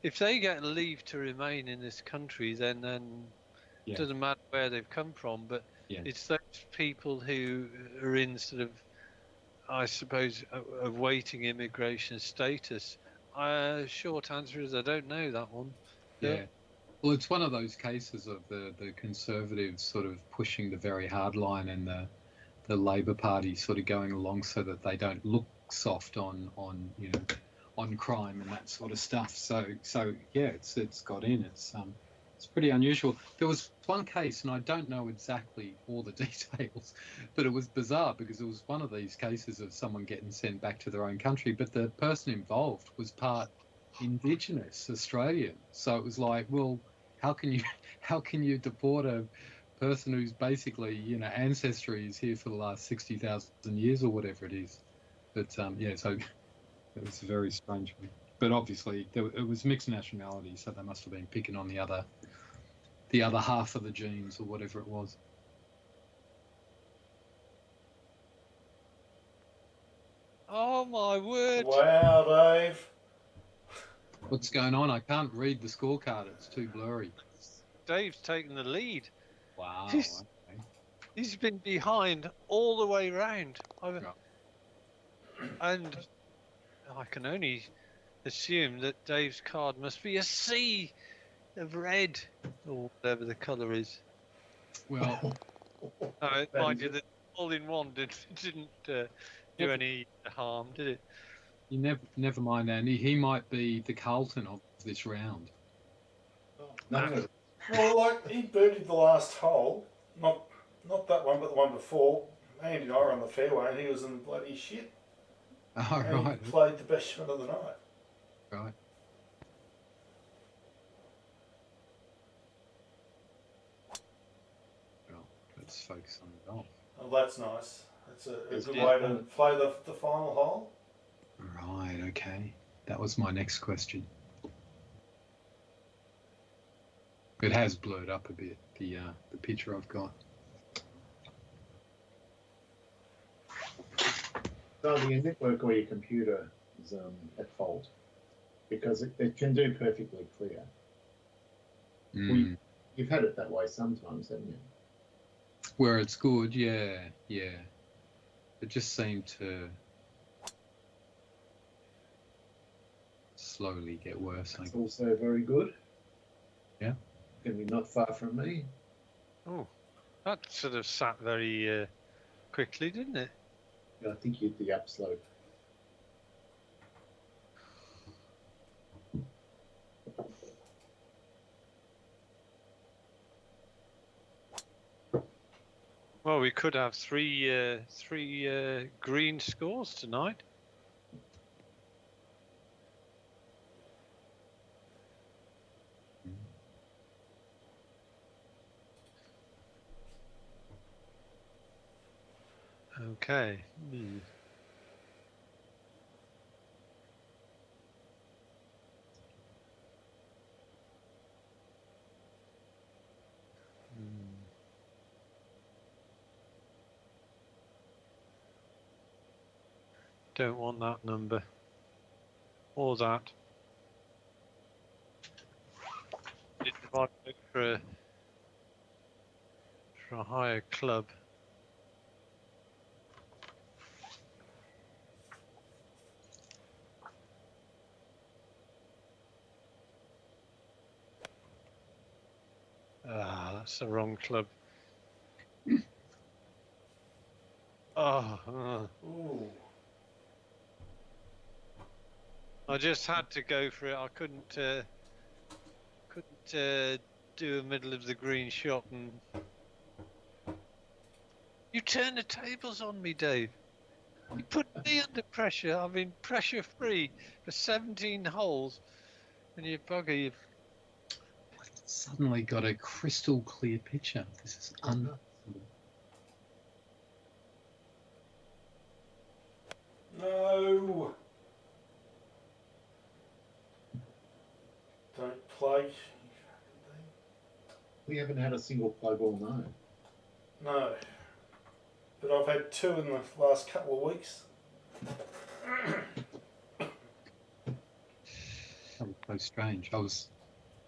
if they get leave to remain in this country, then Yeah. it doesn't matter where they've come from, but Yeah. it's those people who are in sort of, I suppose, awaiting immigration status. Short answer is I don't know that one. Yeah. Well, it's one of those cases of the Conservatives sort of pushing the very hard line, and the Labor Party sort of going along so that they don't look soft on crime and that sort of stuff. So yeah, it's got in. It's pretty unusual. There was one case, and I don't know exactly all the details, but it was bizarre because it was one of these cases of someone getting sent back to their own country, but the person involved was part Indigenous Australian. So it was like, well, how can you deport a person who's basically ancestry is here for the last 60,000 years or whatever it is? But so it was a very strange one. But obviously it was mixed nationality, so they must have been picking on the other half of the genes or whatever it was. Oh my word! Wow, Dave. What's going on? I can't read the scorecard. It's too blurry. Dave's taken the lead. Wow. He's- Okay. He's been behind all the way round. Yeah. And I can only assume that Dave's card must be a sea of red, or whatever the colour is. Well, Mind you, the all-in-one didn't do any harm, did it? you never mind, Andy. He might be the Carlton of this round. No, Well, like, he birdied the last hole, not that one, but the one before. Andy and I were on the fairway, and he was in bloody shit. Oh, And right. he played the best shot of the night. Right. Well, let's focus on the golf. Oh, that's nice. It's a good Yeah. way to play the final hole. Right, okay. That was my next question. It has blurred up a bit, the picture I've got. So your network or your computer is at fault because it can do perfectly clear. Mm. You've had it that way sometimes, haven't you? Where it's good, yeah. It just seemed to... slowly get worse. That's also very good. Yeah. Going to be not far from me. Oh, that sort of sat very quickly, didn't it? I think you hit the upslope. Well, we could have three green scores tonight. Okay. Don't want that number. Or that. If I go for a higher club. Ah, that's the wrong club. Oh, Ooh. I just had to go for it. I couldn't do a middle of the green shot, and you turn the tables on me, Dave. You put me under pressure. I've been pressure free for 17 holes, and you bugger. You've Suddenly got a crystal clear picture. This is unbelievable. No. Don't play. We haven't had a single play ball, no. No. But I've had two in the last couple of weeks. That was so strange.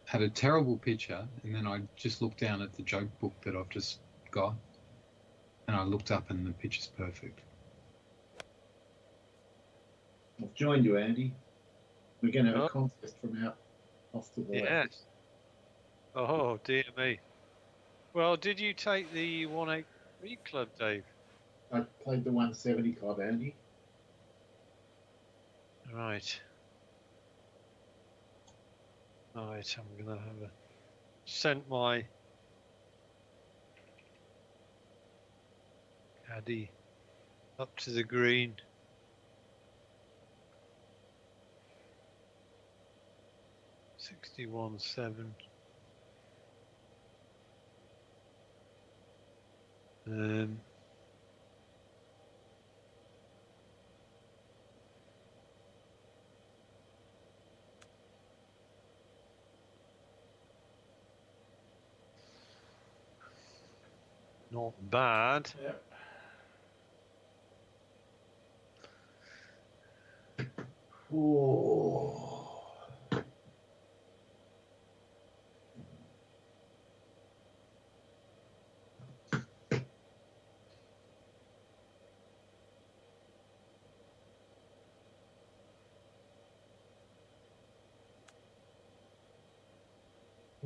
Had a terrible picture, and then I just looked down at the joke book that I've just got, and I looked up, and the picture's perfect. I've joined you, Andy. We're going to have a contest from out off to the left. yes. Oh dear me. Well, did you take the 183 club, Dave? I played the 170 club, Andy. Right. Right, I'm gonna have sent my caddy up to the green. $61.7. Not bad. Yep. Oh.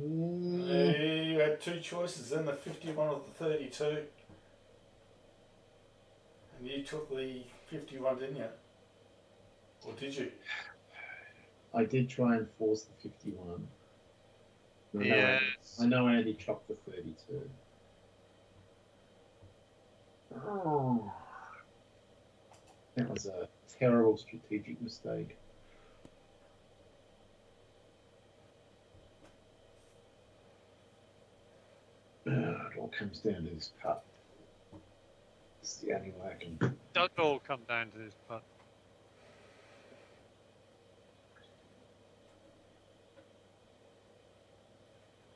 You had two choices then, the 51 or the 32. And you took the 51, didn't you? Or did you? I did try and force the 51. Yes. I know Andy chopped the 32. Oh. That was a terrible strategic mistake. It all comes down to this putt. It's the only way I can. Does all come down to this putt.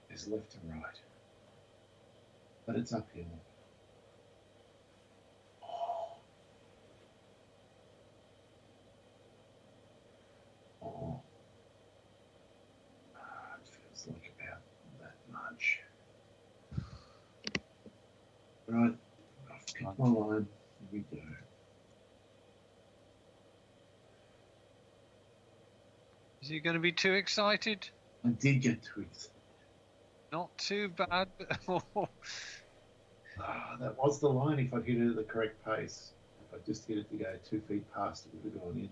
There's left and right. But it's uphill. Oh. Oh. It feels like about that much. Right. I've picked my line. Here we go. Is he going to be too excited? I did get too excited. Not too bad. That was the line if I'd hit it at the correct pace. If I just hit it to go 2 feet past, it would have gone in.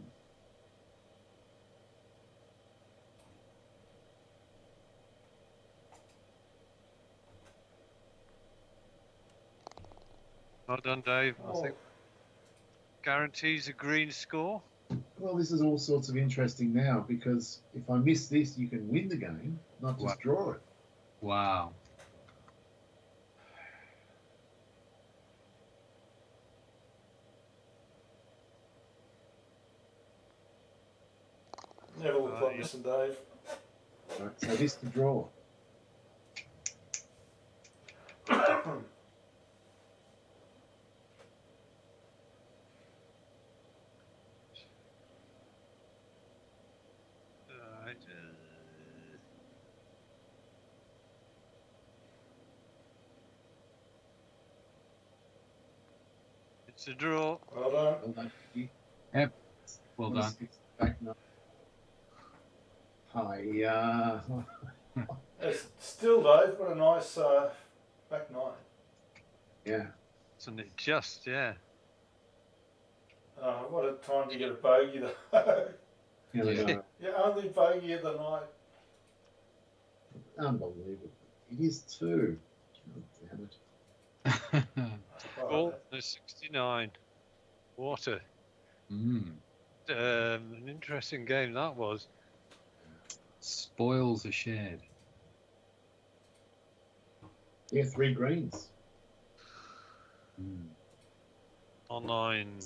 Well done, Dave. I Oh, think guarantees a green score. Well, this is all sorts of interesting now because if I miss this, you can win the game, not just Wow. draw it. Wow. never looked like yeah. missing Dave. Right, so this to draw. Right. It's a draw. Well done. Well done. You Well done. Back nine. Hi. It's still, Dave, what a nice back nine. Yeah. Isn't it just, yeah. What a time to get a bogey, though. Here we go. Your only bogey of the night. Unbelievable. It is 2. God damn it. Oh, there's 69. Water. An interesting game that was. Spoils are shared. Yeah, 3 greens. Online